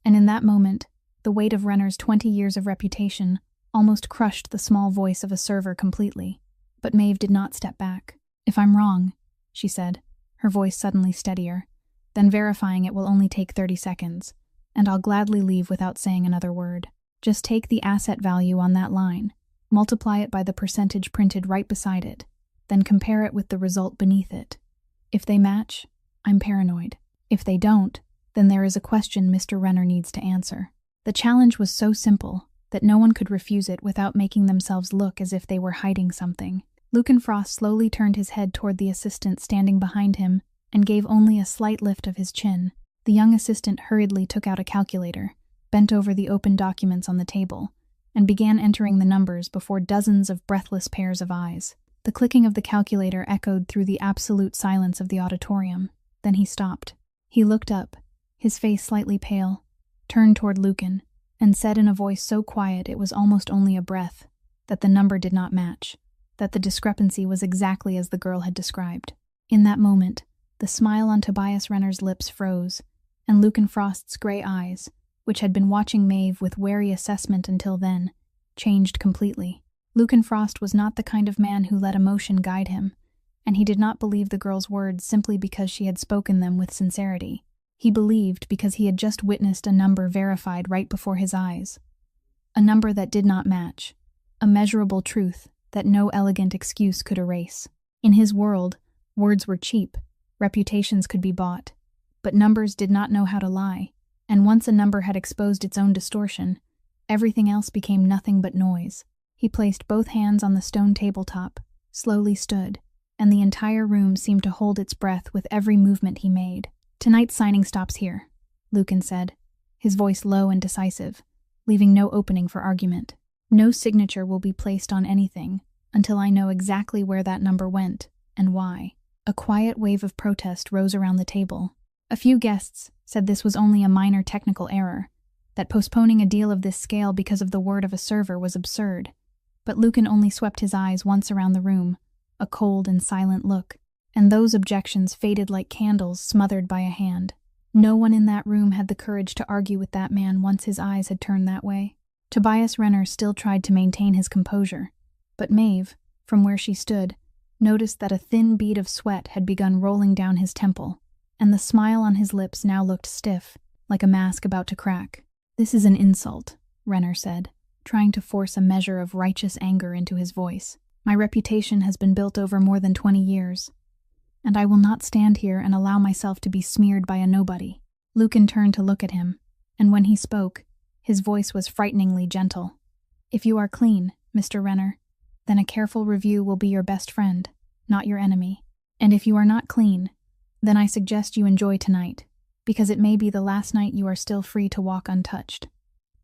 and in that moment, the weight of Renner's 20 years of reputation almost crushed the small voice of a server completely. But Maeve did not step back. "If I'm wrong," she said, her voice suddenly steadier, "then verifying it will only take 30 seconds, and I'll gladly leave without saying another word. Just take the asset value on that line, multiply it by the percentage printed right beside it, then compare it with the result beneath it. If they match, I'm paranoid. If they don't, then there is a question Mr. Renner needs to answer." The challenge was so simple that no one could refuse it without making themselves look as if they were hiding something. Lucan Frost slowly turned his head toward the assistant standing behind him and gave only a slight lift of his chin. The young assistant hurriedly took out a calculator, bent over the open documents on the table, and began entering the numbers before dozens of breathless pairs of eyes. The clicking of the calculator echoed through the absolute silence of the auditorium. Then he stopped. He looked up, his face slightly pale, turned toward Lucan, and said in a voice so quiet it was almost only a breath, that the number did not match, that the discrepancy was exactly as the girl had described. In that moment, the smile on Tobias Renner's lips froze, and Lucan Frost's gray eyes, which had been watching Maeve with wary assessment until then, changed completely. Lucan Frost was not the kind of man who let emotion guide him, and he did not believe the girl's words simply because she had spoken them with sincerity. He believed because he had just witnessed a number verified right before his eyes. A number that did not match. A measurable truth that no elegant excuse could erase. In his world, words were cheap, reputations could be bought, but numbers did not know how to lie, and once a number had exposed its own distortion, everything else became nothing but noise. He placed both hands on the stone tabletop, slowly stood, and the entire room seemed to hold its breath with every movement he made. "Tonight's signing stops here," Lucan said, his voice low and decisive, leaving no opening for argument. "No signature will be placed on anything until I know exactly where that number went and why." A quiet wave of protest rose around the table. A few guests said this was only a minor technical error, that postponing a deal of this scale because of the word of a server was absurd. But Lucan only swept his eyes once around the room, a cold and silent look, and those objections faded like candles smothered by a hand. No one in that room had the courage to argue with that man once his eyes had turned that way. Tobias Renner still tried to maintain his composure, but Maeve, from where she stood, noticed that a thin bead of sweat had begun rolling down his temple, and the smile on his lips now looked stiff, like a mask about to crack. "This is an insult," Renner said, trying to force a measure of righteous anger into his voice. "My reputation has been built over more than 20 years, and I will not stand here and allow myself to be smeared by a nobody." Lucan turned to look at him, and when he spoke, his voice was frighteningly gentle. "If you are clean, Mr. Renner, then a careful review will be your best friend, not your enemy. And if you are not clean, then I suggest you enjoy tonight, because it may be the last night you are still free to walk untouched."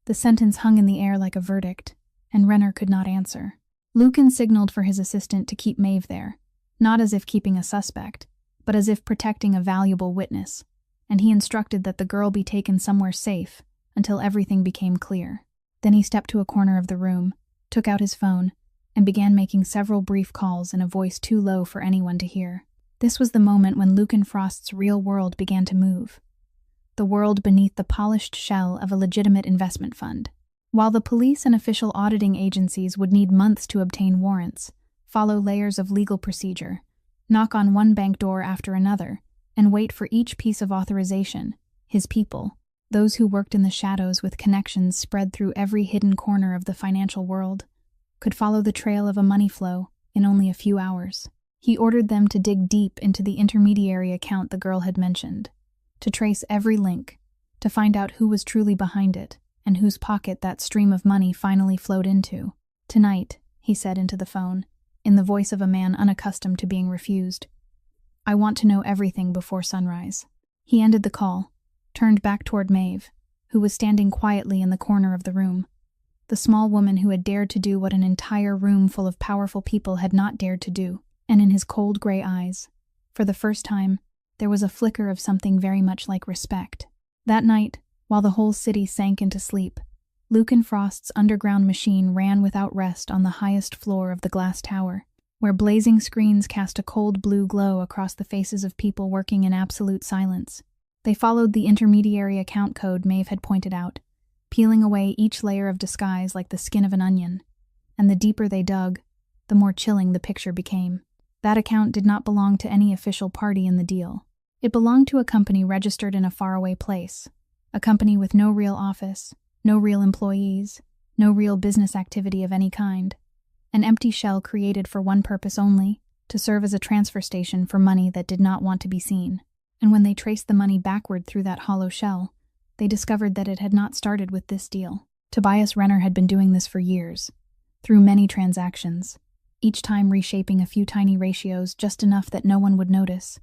The sentence hung in the air like a verdict, and Renner could not answer. Lucan signaled for his assistant to keep Maeve there, not as if keeping a suspect, but as if protecting a valuable witness, and he instructed that the girl be taken somewhere safe until everything became clear. Then he stepped to a corner of the room, took out his phone, and began making several brief calls in a voice too low for anyone to hear. This was the moment when Lucan Frost's real world began to move. The world beneath the polished shell of a legitimate investment fund. While the police and official auditing agencies would need months to obtain warrants, follow layers of legal procedure, knock on one bank door after another, and wait for each piece of authorization, his people, those who worked in the shadows with connections spread through every hidden corner of the financial world, could follow the trail of a money flow in only a few hours. He ordered them to dig deep into the intermediary account the girl had mentioned, to trace every link, to find out who was truly behind it, and whose pocket that stream of money finally flowed into. "Tonight," he said into the phone, in the voice of a man unaccustomed to being refused, "I want to know everything before sunrise." He ended the call, turned back toward Maeve, who was standing quietly in the corner of the room, the small woman who had dared to do what an entire room full of powerful people had not dared to do, and in his cold gray eyes, for the first time, there was a flicker of something very much like respect. That night, while the whole city sank into sleep, Lucan Frost's underground machine ran without rest on the highest floor of the glass tower, where blazing screens cast a cold blue glow across the faces of people working in absolute silence. They followed the intermediary account code Maeve had pointed out, peeling away each layer of disguise like the skin of an onion, and the deeper they dug, the more chilling the picture became. That account did not belong to any official party in the deal. It belonged to a company registered in a faraway place, a company with no real office, no real employees, no real business activity of any kind, an empty shell created for one purpose only, to serve as a transfer station for money that did not want to be seen. And when they traced the money backward through that hollow shell, they discovered that it had not started with this deal. Tobias Renner had been doing this for years, through many transactions, each time reshaping a few tiny ratios just enough that no one would notice,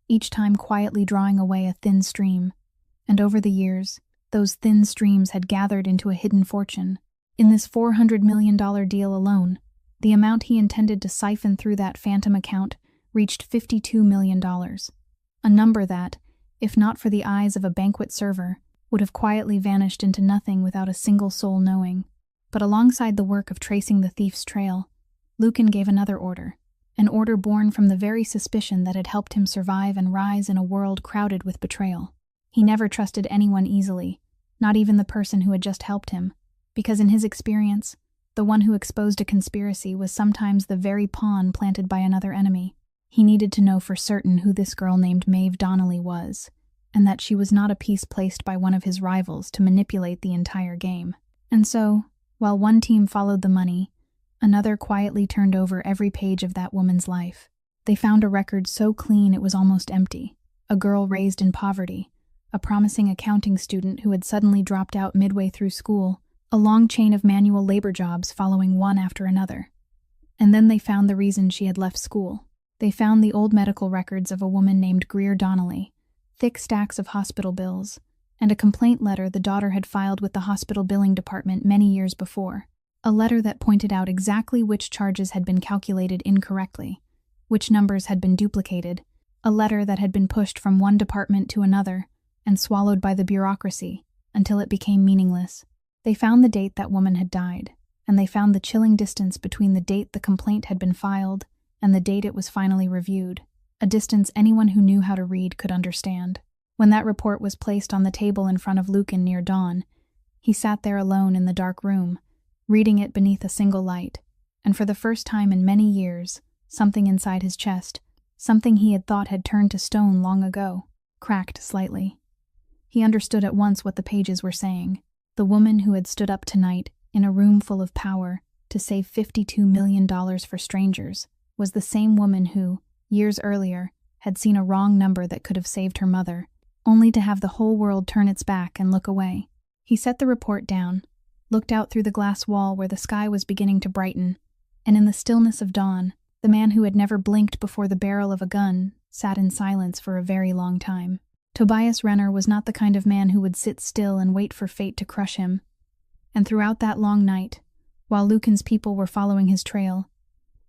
each time quietly drawing away a thin stream. And over the years, those thin streams had gathered into a hidden fortune. In this $400 million deal alone, the amount he intended to siphon through that phantom account reached $52 million, a number that, if not for the eyes of a banquet server, would have quietly vanished into nothing without a single soul knowing. But alongside the work of tracing the thief's trail, Lucan gave another order, an order born from the very suspicion that had helped him survive and rise in a world crowded with betrayal. He never trusted anyone easily, not even the person who had just helped him, because in his experience, the one who exposed a conspiracy was sometimes the very pawn planted by another enemy. He needed to know for certain who this girl named Maeve Donnelly was, and that she was not a piece placed by one of his rivals to manipulate the entire game. And so, while one team followed the money, another quietly turned over every page of that woman's life. They found a record so clean it was almost empty. A girl raised in poverty, a promising accounting student who had suddenly dropped out midway through school, a long chain of manual labor jobs following one after another. And then they found the reason she had left school. They found the old medical records of a woman named Greer Donnelly, thick stacks of hospital bills, and a complaint letter the daughter had filed with the hospital billing department many years before. A letter that pointed out exactly which charges had been calculated incorrectly, which numbers had been duplicated, a letter that had been pushed from one department to another and swallowed by the bureaucracy until it became meaningless. They found the date that woman had died, and they found the chilling distance between the date the complaint had been filed and the date it was finally reviewed, a distance anyone who knew how to read could understand. When that report was placed on the table in front of Lucan near dawn, he sat there alone in the dark room, reading it beneath a single light, and for the first time in many years, something inside his chest, something he had thought had turned to stone long ago, cracked slightly. He understood at once what the pages were saying. The woman who had stood up tonight, in a room full of power, to save $52 million for strangers, was the same woman who, years earlier, had seen a wrong number that could have saved her mother, only to have the whole world turn its back and look away. He set the report down, looked out through the glass wall where the sky was beginning to brighten, and in the stillness of dawn, the man who had never blinked before the barrel of a gun sat in silence for a very long time. Tobias Renner was not the kind of man who would sit still and wait for fate to crush him. And throughout that long night, while Lucan's people were following his trail,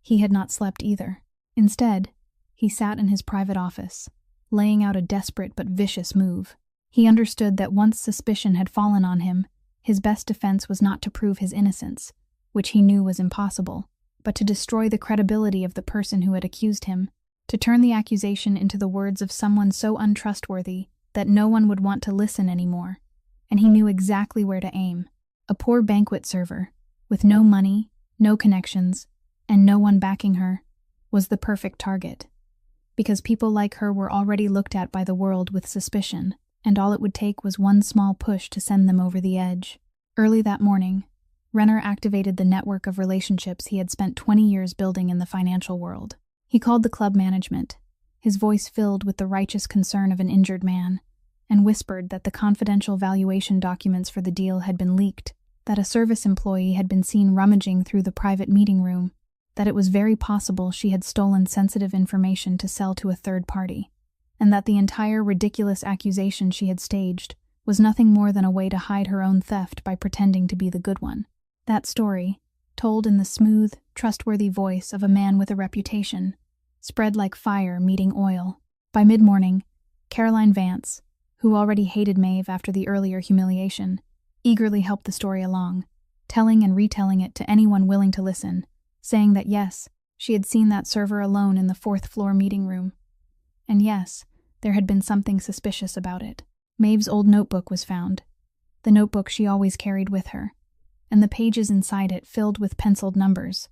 he had not slept either. Instead, he sat in his private office, laying out a desperate but vicious move. He understood that once suspicion had fallen on him, his best defense was not to prove his innocence, which he knew was impossible, but to destroy the credibility of the person who had accused him, to turn the accusation into the words of someone so untrustworthy that no one would want to listen anymore. And he knew exactly where to aim. A poor banquet server, with no money, no connections, and no one backing her, was the perfect target. Because people like her were already looked at by the world with suspicion, and all it would take was one small push to send them over the edge. Early that morning, Renner activated the network of relationships he had spent 20 years building in the financial world. He called the club management, his voice filled with the righteous concern of an injured man, and whispered that the confidential valuation documents for the deal had been leaked, that a service employee had been seen rummaging through the private meeting room, that it was very possible she had stolen sensitive information to sell to a third party, and that the entire ridiculous accusation she had staged was nothing more than a way to hide her own theft by pretending to be the good one. That story, told in the smooth, trustworthy voice of a man with a reputation, spread like fire meeting oil. By mid-morning, Caroline Vance, who already hated Maeve after the earlier humiliation, eagerly helped the story along, telling and retelling it to anyone willing to listen, saying that yes, she had seen that server alone in the fourth-floor meeting room. And yes, there had been something suspicious about it. Maeve's old notebook was found, the notebook she always carried with her, and the pages inside it filled with penciled numbers.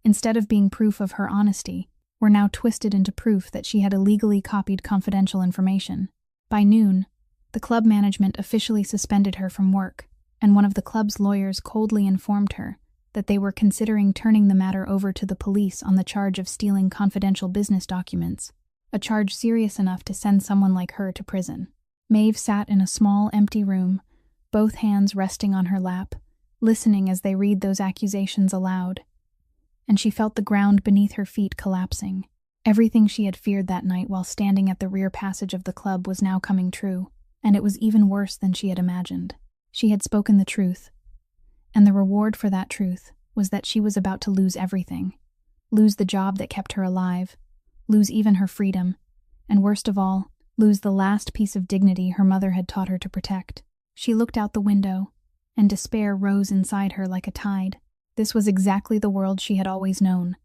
Instead of being proof of her honesty, were now twisted into proof that she had illegally copied confidential information. By noon, the club management officially suspended her from work, and one of the club's lawyers coldly informed her that they were considering turning the matter over to the police on the charge of stealing confidential business documents, a charge serious enough to send someone like her to prison. Maeve sat in a small, empty room, both hands resting on her lap, listening as they read those accusations aloud, and she felt the ground beneath her feet collapsing. Everything she had feared that night while standing at the rear passage of the club was now coming true, and it was even worse than she had imagined. She had spoken the truth, and the reward for that truth was that she was about to lose everything. Lose the job that kept her alive, lose even her freedom, and worst of all, lose the last piece of dignity her mother had taught her to protect. She looked out the window, and despair rose inside her like a tide. This was exactly the world she had always known,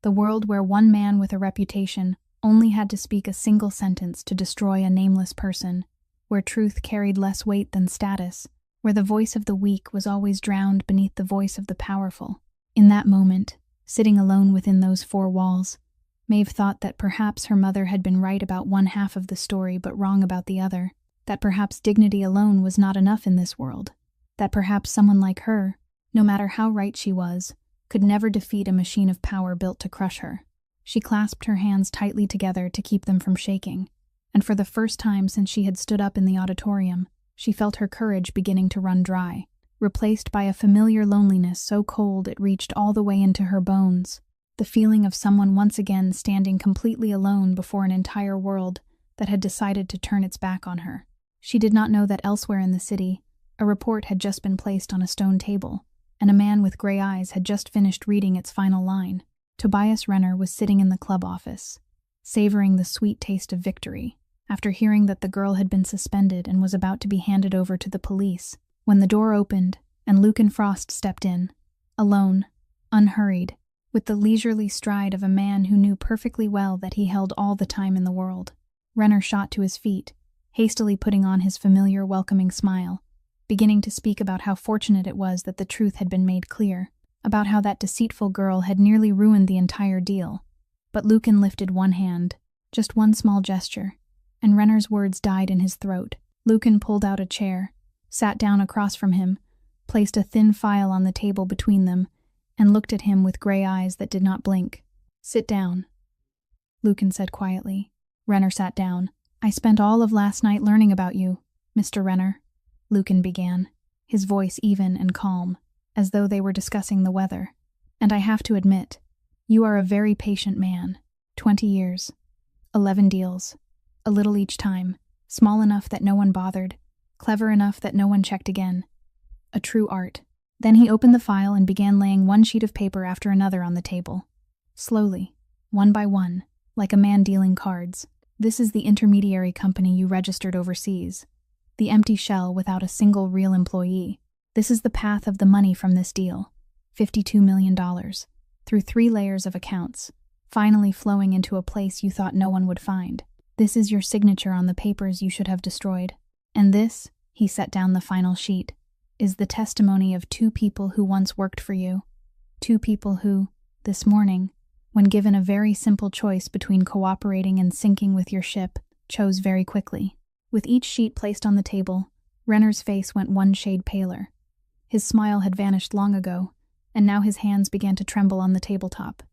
the world where one man with a reputation only had to speak a single sentence to destroy a nameless person, where truth carried less weight than status, where the voice of the weak was always drowned beneath the voice of the powerful. In that moment, sitting alone within those four walls, Maeve thought that perhaps her mother had been right about one half of the story but wrong about the other, that perhaps dignity alone was not enough in this world, that perhaps someone like her, no matter how right she was, could never defeat a machine of power built to crush her. She clasped her hands tightly together to keep them from shaking, and for the first time since she had stood up in the auditorium, she felt her courage beginning to run dry, replaced by a familiar loneliness so cold it reached all the way into her bones, the feeling of someone once again standing completely alone before an entire world that had decided to turn its back on her. She did not know that elsewhere in the city, a report had just been placed on a stone table, and a man with gray eyes had just finished reading its final line. Tobias Renner was sitting in the club office, savoring the sweet taste of victory, after hearing that the girl had been suspended and was about to be handed over to the police, when the door opened and Lucan Frost stepped in, alone, unhurried, with the leisurely stride of a man who knew perfectly well that he held all the time in the world. Renner shot to his feet, hastily putting on his familiar welcoming smile, beginning to speak about how fortunate it was that the truth had been made clear, about how that deceitful girl had nearly ruined the entire deal. But Lucan lifted one hand, just one small gesture, and Renner's words died in his throat. Lucan pulled out a chair, sat down across from him, placed a thin file on the table between them, and looked at him with gray eyes that did not blink. "Sit down," Lucan said quietly. Renner sat down. "I spent all of last night learning about you, Mr. Renner," Lucan began, his voice even and calm, as though they were discussing the weather. "And I have to admit, you are a very patient man. 20 years, 11 deals, a little each time, small enough that no one bothered, clever enough that no one checked again. A true art." Then he opened the file and began laying one sheet of paper after another on the table. Slowly, one by one, like a man dealing cards. "This is the intermediary company you registered overseas. The empty shell without a single real employee. This is the path of the money from this deal, $52 million, through 3 layers of accounts, finally flowing into a place you thought no one would find. This is your signature on the papers you should have destroyed. And this," he set down the final sheet, "is the testimony of 2 people who once worked for you. 2 people who, this morning, when given a very simple choice between cooperating and sinking with your ship, chose very quickly." With each sheet placed on the table, Renner's face went one shade paler. His smile had vanished long ago, and now his hands began to tremble on the tabletop.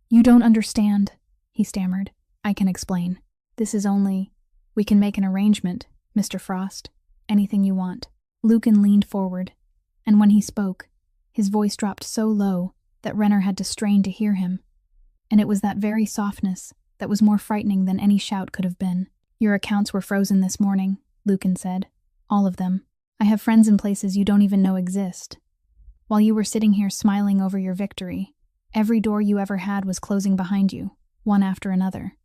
"You don't understand," he stammered. "I can explain. This is only... We can make an arrangement, Mr. Frost. Anything you want." Lucan leaned forward, and when he spoke, his voice dropped so low that Renner had to strain to hear him. And it was that very softness that was more frightening than any shout could have been. "Your accounts were frozen this morning," Lucan said. "All of them. I have friends in places you don't even know exist. While you were sitting here smiling over your victory, every door you ever had was closing behind you, one after another.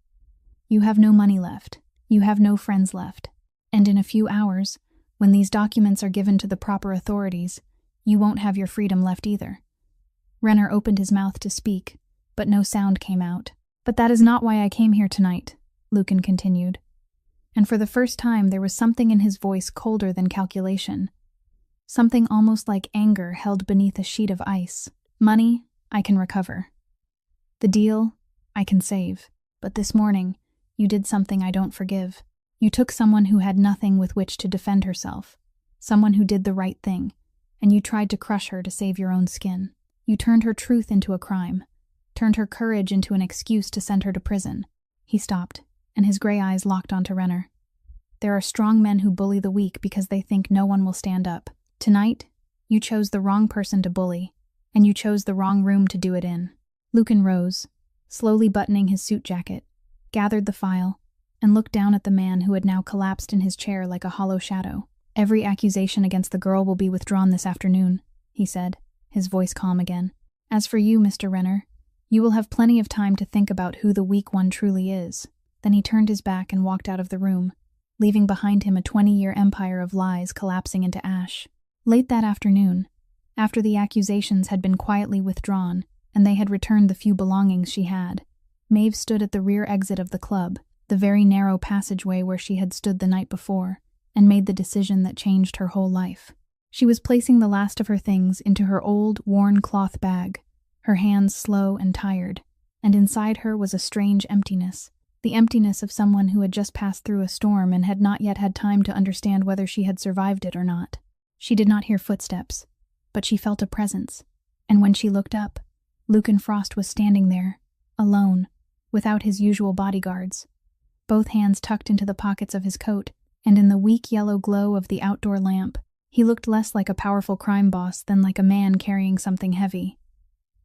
You have no money left. You have no friends left. And in a few hours, when these documents are given to the proper authorities, you won't have your freedom left either." Renner opened his mouth to speak, but no sound came out. "But that is not why I came here tonight," Lucan continued. And for the first time there was something in his voice colder than calculation. Something almost like anger held beneath a sheet of ice. "Money, I can recover. The deal, I can save. But this morning, you did something I don't forgive. You took someone who had nothing with which to defend herself, someone who did the right thing, and you tried to crush her to save your own skin. You turned her truth into a crime, turned her courage into an excuse to send her to prison." He stopped, and his gray eyes locked onto Renner. "There are strong men who bully the weak because they think no one will stand up. Tonight, you chose the wrong person to bully, and you chose the wrong room to do it in." Lucan rose, slowly buttoning his suit jacket, gathered the file, and looked down at the man who had now collapsed in his chair like a hollow shadow. "Every accusation against the girl will be withdrawn this afternoon," he said, his voice calm again. "As for you, Mr. Renner, you will have plenty of time to think about who the weak one truly is." Then he turned his back and walked out of the room, leaving behind him a 20-year empire of lies collapsing into ash. Late that afternoon, after the accusations had been quietly withdrawn and they had returned the few belongings she had, Maeve stood at the rear exit of the club, the very narrow passageway where she had stood the night before, and made the decision that changed her whole life. She was placing the last of her things into her old, worn cloth bag, her hands slow and tired, and inside her was a strange emptiness, the emptiness of someone who had just passed through a storm and had not yet had time to understand whether she had survived it or not. She did not hear footsteps, but she felt a presence, and when she looked up, Lucan Frost was standing there, alone, without his usual bodyguards, both hands tucked into the pockets of his coat, and in the weak yellow glow of the outdoor lamp, he looked less like a powerful crime boss than like a man carrying something heavy.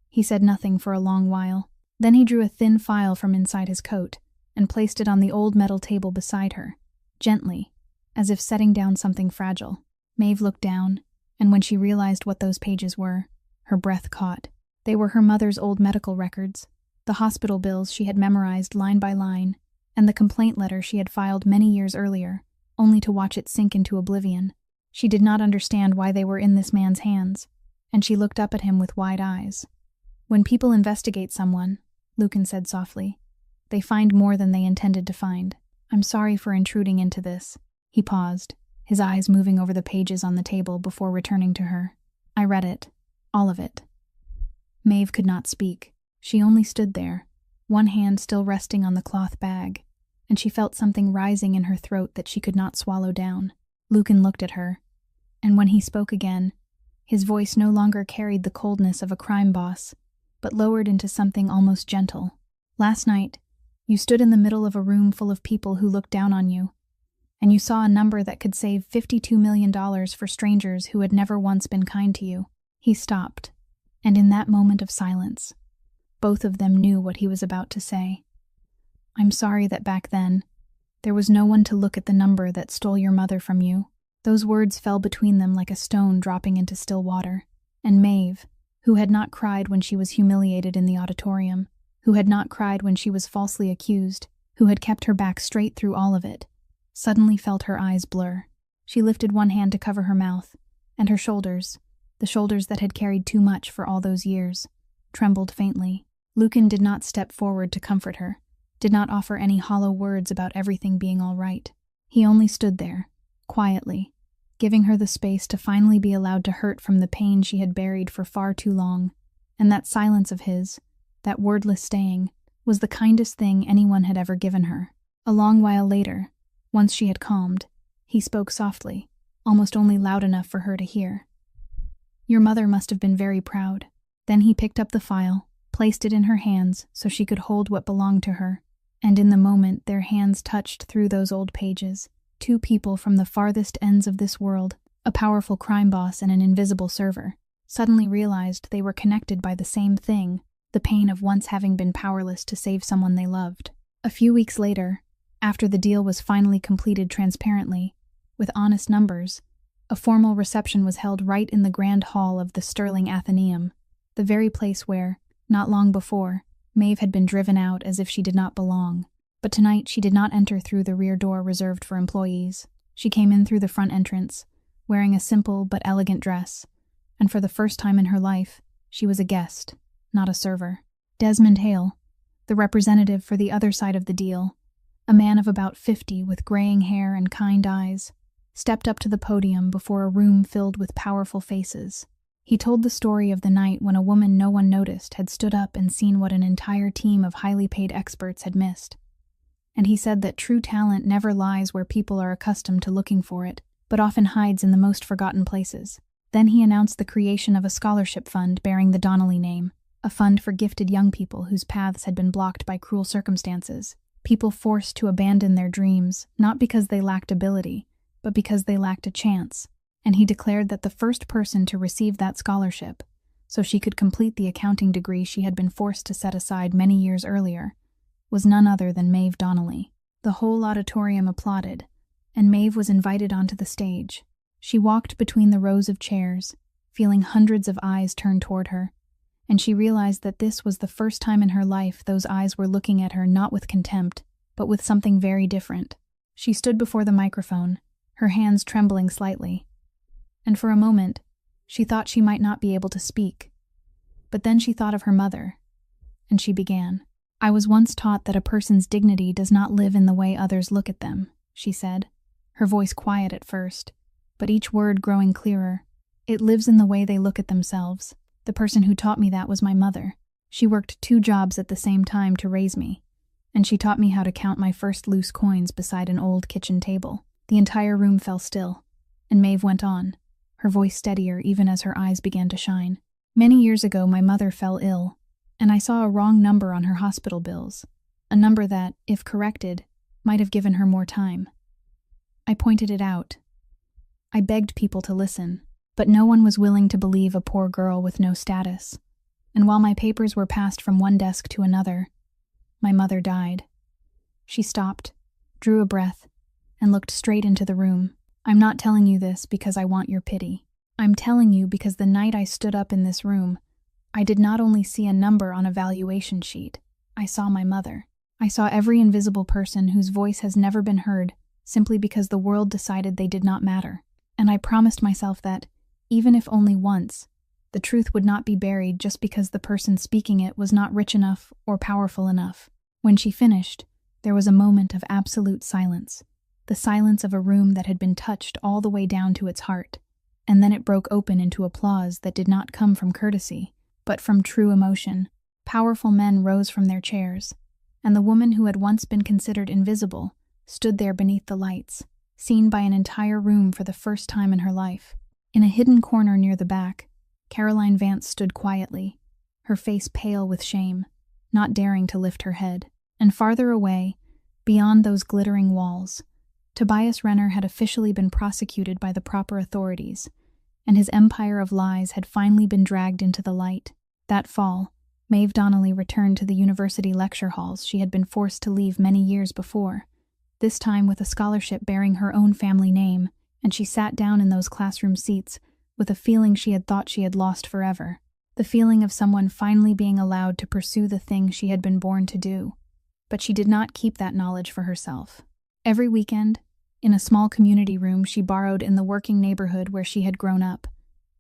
He said nothing for a long while. Then he drew a thin file from inside his coat and placed it on the old metal table beside her, gently, as if setting down something fragile. Maeve looked down, and when she realized what those pages were, her breath caught. They were her mother's old medical records, the hospital bills she had memorized line by line, and the complaint letter she had filed many years earlier, only to watch it sink into oblivion. She did not understand why they were in this man's hands, and she looked up at him with wide eyes. When people investigate someone, Lucan said softly, they find more than they intended to find. I'm sorry for intruding into this. He paused, his eyes moving over the pages on the table before returning to her. I read it. All of it. Maeve could not speak. She only stood there, one hand still resting on the cloth bag, and she felt something rising in her throat that she could not swallow down. Lucan looked at her, and when he spoke again, his voice no longer carried the coldness of a crime boss, but lowered into something almost gentle. Last night, you stood in the middle of a room full of people who looked down on you, and you saw a number that could save $52 million for strangers who had never once been kind to you. He stopped, and in that moment of silence, both of them knew what he was about to say. I'm sorry that back then, there was no one to look at the number that stole your mother from you. Those words fell between them like a stone dropping into still water, and Maeve, who had not cried when she was humiliated in the auditorium, who had not cried when she was falsely accused, who had kept her back straight through all of it, suddenly felt her eyes blur. She lifted one hand to cover her mouth, and her shoulders, the shoulders that had carried too much for all those years, trembled faintly. Lucan did not step forward to comfort her, did not offer any hollow words about everything being all right. He only stood there, quietly, giving her the space to finally be allowed to hurt from the pain she had buried for far too long, and that silence of his, that wordless staying, was the kindest thing anyone had ever given her. A long while later, once she had calmed, he spoke softly, almost only loud enough for her to hear. Your mother must have been very proud. Then he picked up the file, placed it in her hands so she could hold what belonged to her, and in the moment their hands touched through those old pages. Two people from the farthest ends of this world, a powerful crime boss and an invisible server, suddenly realized they were connected by the same thing, the pain of once having been powerless to save someone they loved. A few weeks later, after the deal was finally completed transparently, with honest numbers, a formal reception was held right in the grand hall of the Sterling Athenaeum, the very place where, not long before, Maeve had been driven out as if she did not belong. But tonight she did not enter through the rear door reserved for employees. She came in through the front entrance, wearing a simple but elegant dress, and for the first time in her life, she was a guest, not a server. Desmond Hale, the representative for the other side of the deal, a man of about 50 with graying hair and kind eyes, stepped up to the podium before a room filled with powerful faces. He told the story of the night when a woman no one noticed had stood up and seen what an entire team of highly paid experts had missed. And he said that true talent never lies where people are accustomed to looking for it, but often hides in the most forgotten places. Then he announced the creation of a scholarship fund bearing the Donnelly name, a fund for gifted young people whose paths had been blocked by cruel circumstances, people forced to abandon their dreams, not because they lacked ability, but because they lacked a chance. And he declared that the first person to receive that scholarship, so she could complete the accounting degree she had been forced to set aside many years earlier, was none other than Maeve Donnelly. The whole auditorium applauded, and Maeve was invited onto the stage. She walked between the rows of chairs, feeling hundreds of eyes turned toward her, and she realized that this was the first time in her life those eyes were looking at her not with contempt, but with something very different. She stood before the microphone, her hands trembling slightly, and for a moment, she thought she might not be able to speak. But then she thought of her mother, and she began. I was once taught that a person's dignity does not live in the way others look at them, she said, her voice quiet at first, but each word growing clearer. It lives in the way they look at themselves. The person who taught me that was my mother. She worked 2 jobs at the same time to raise me, and she taught me how to count my first loose coins beside an old kitchen table. The entire room fell still, and Maeve went on, her voice steadier even as her eyes began to shine. Many years ago, my mother fell ill, and I saw a wrong number on her hospital bills, a number that, if corrected, might have given her more time. I pointed it out. I begged people to listen, but no one was willing to believe a poor girl with no status. And while my papers were passed from one desk to another, my mother died. She stopped, drew a breath, and looked straight into the room. I'm not telling you this because I want your pity. I'm telling you because the night I stood up in this room, I did not only see a number on a valuation sheet, I saw my mother. I saw every invisible person whose voice has never been heard simply because the world decided they did not matter. And I promised myself that, even if only once, the truth would not be buried just because the person speaking it was not rich enough or powerful enough. When she finished, there was a moment of absolute silence, the silence of a room that had been touched all the way down to its heart, and then it broke open into applause that did not come from courtesy, but from true emotion. Powerful men rose from their chairs, and the woman who had once been considered invisible stood there beneath the lights, seen by an entire room for the first time in her life. In a hidden corner near the back, Caroline Vance stood quietly, her face pale with shame, not daring to lift her head. And farther away, beyond those glittering walls, Tobias Renner had officially been prosecuted by the proper authorities, and his empire of lies had finally been dragged into the light. That fall, Maeve Donnelly returned to the university lecture halls she had been forced to leave many years before, this time with a scholarship bearing her own family name, and she sat down in those classroom seats with a feeling she had thought she had lost forever, the feeling of someone finally being allowed to pursue the thing she had been born to do. But she did not keep that knowledge for herself. Every weekend, in a small community room she borrowed in the working neighborhood where she had grown up,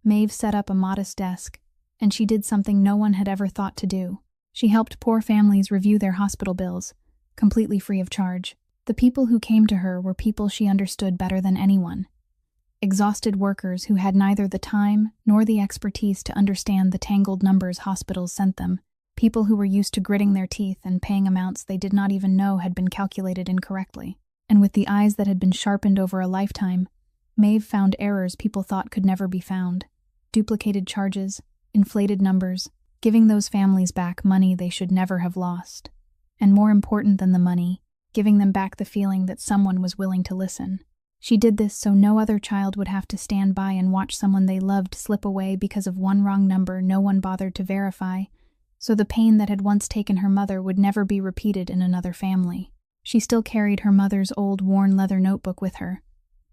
Maeve set up a modest desk, and she did something no one had ever thought to do. She helped poor families review their hospital bills, completely free of charge. The people who came to her were people she understood better than anyone. Exhausted workers who had neither the time nor the expertise to understand the tangled numbers hospitals sent them. People who were used to gritting their teeth and paying amounts they did not even know had been calculated incorrectly. And with the eyes that had been sharpened over a lifetime, Maeve found errors people thought could never be found. Duplicated charges, inflated numbers, giving those families back money they should never have lost. And more important than the money, giving them back the feeling that someone was willing to listen. She did this so no other child would have to stand by and watch someone they loved slip away because of one wrong number no one bothered to verify, so the pain that had once taken her mother would never be repeated in another family. She still carried her mother's old worn leather notebook with her,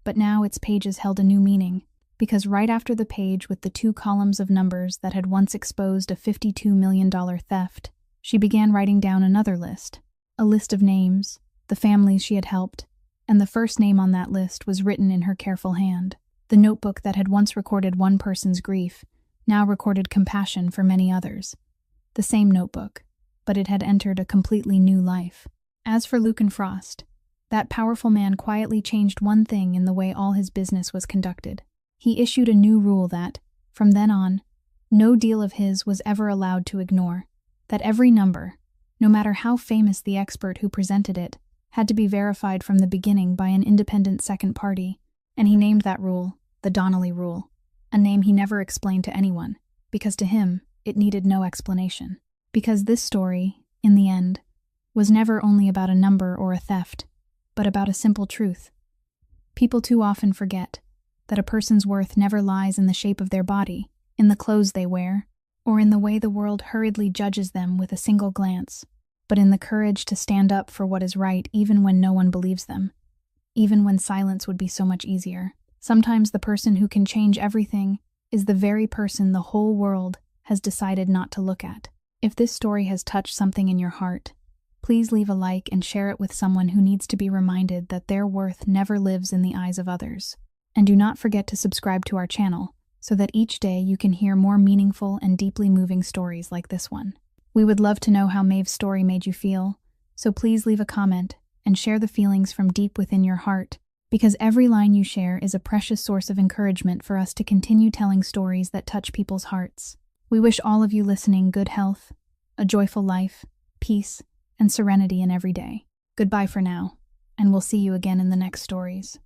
but now its pages held a new meaning, because right after the page with the 2 columns of numbers that had once exposed a $52 million theft, she began writing down another list, a list of names, the families she had helped, and the first name on that list was written in her careful hand. The notebook that had once recorded one person's grief now recorded compassion for many others. The same notebook, but it had entered a completely new life. As for Lucan Frost, that powerful man quietly changed one thing in the way all his business was conducted. He issued a new rule that, from then on, no deal of his was ever allowed to ignore, that every number, no matter how famous the expert who presented it, had to be verified from the beginning by an independent second party, and he named that rule the Donnelly Rule, a name he never explained to anyone, because to him, it needed no explanation. Because this story, in the end, was never only about a number or a theft, but about a simple truth. People too often forget that a person's worth never lies in the shape of their body, in the clothes they wear, or in the way the world hurriedly judges them with a single glance, but in the courage to stand up for what is right even when no one believes them, even when silence would be so much easier. Sometimes the person who can change everything is the very person the whole world has decided not to look at. If this story has touched something in your heart, please leave a like and share it with someone who needs to be reminded that their worth never lives in the eyes of others. And do not forget to subscribe to our channel so that each day you can hear more meaningful and deeply moving stories like this one. We would love to know how Maeve's story made you feel, so please leave a comment and share the feelings from deep within your heart because every line you share is a precious source of encouragement for us to continue telling stories that touch people's hearts. We wish all of you listening good health, a joyful life, peace, and serenity in every day. Goodbye for now, and we'll see you again in the next stories.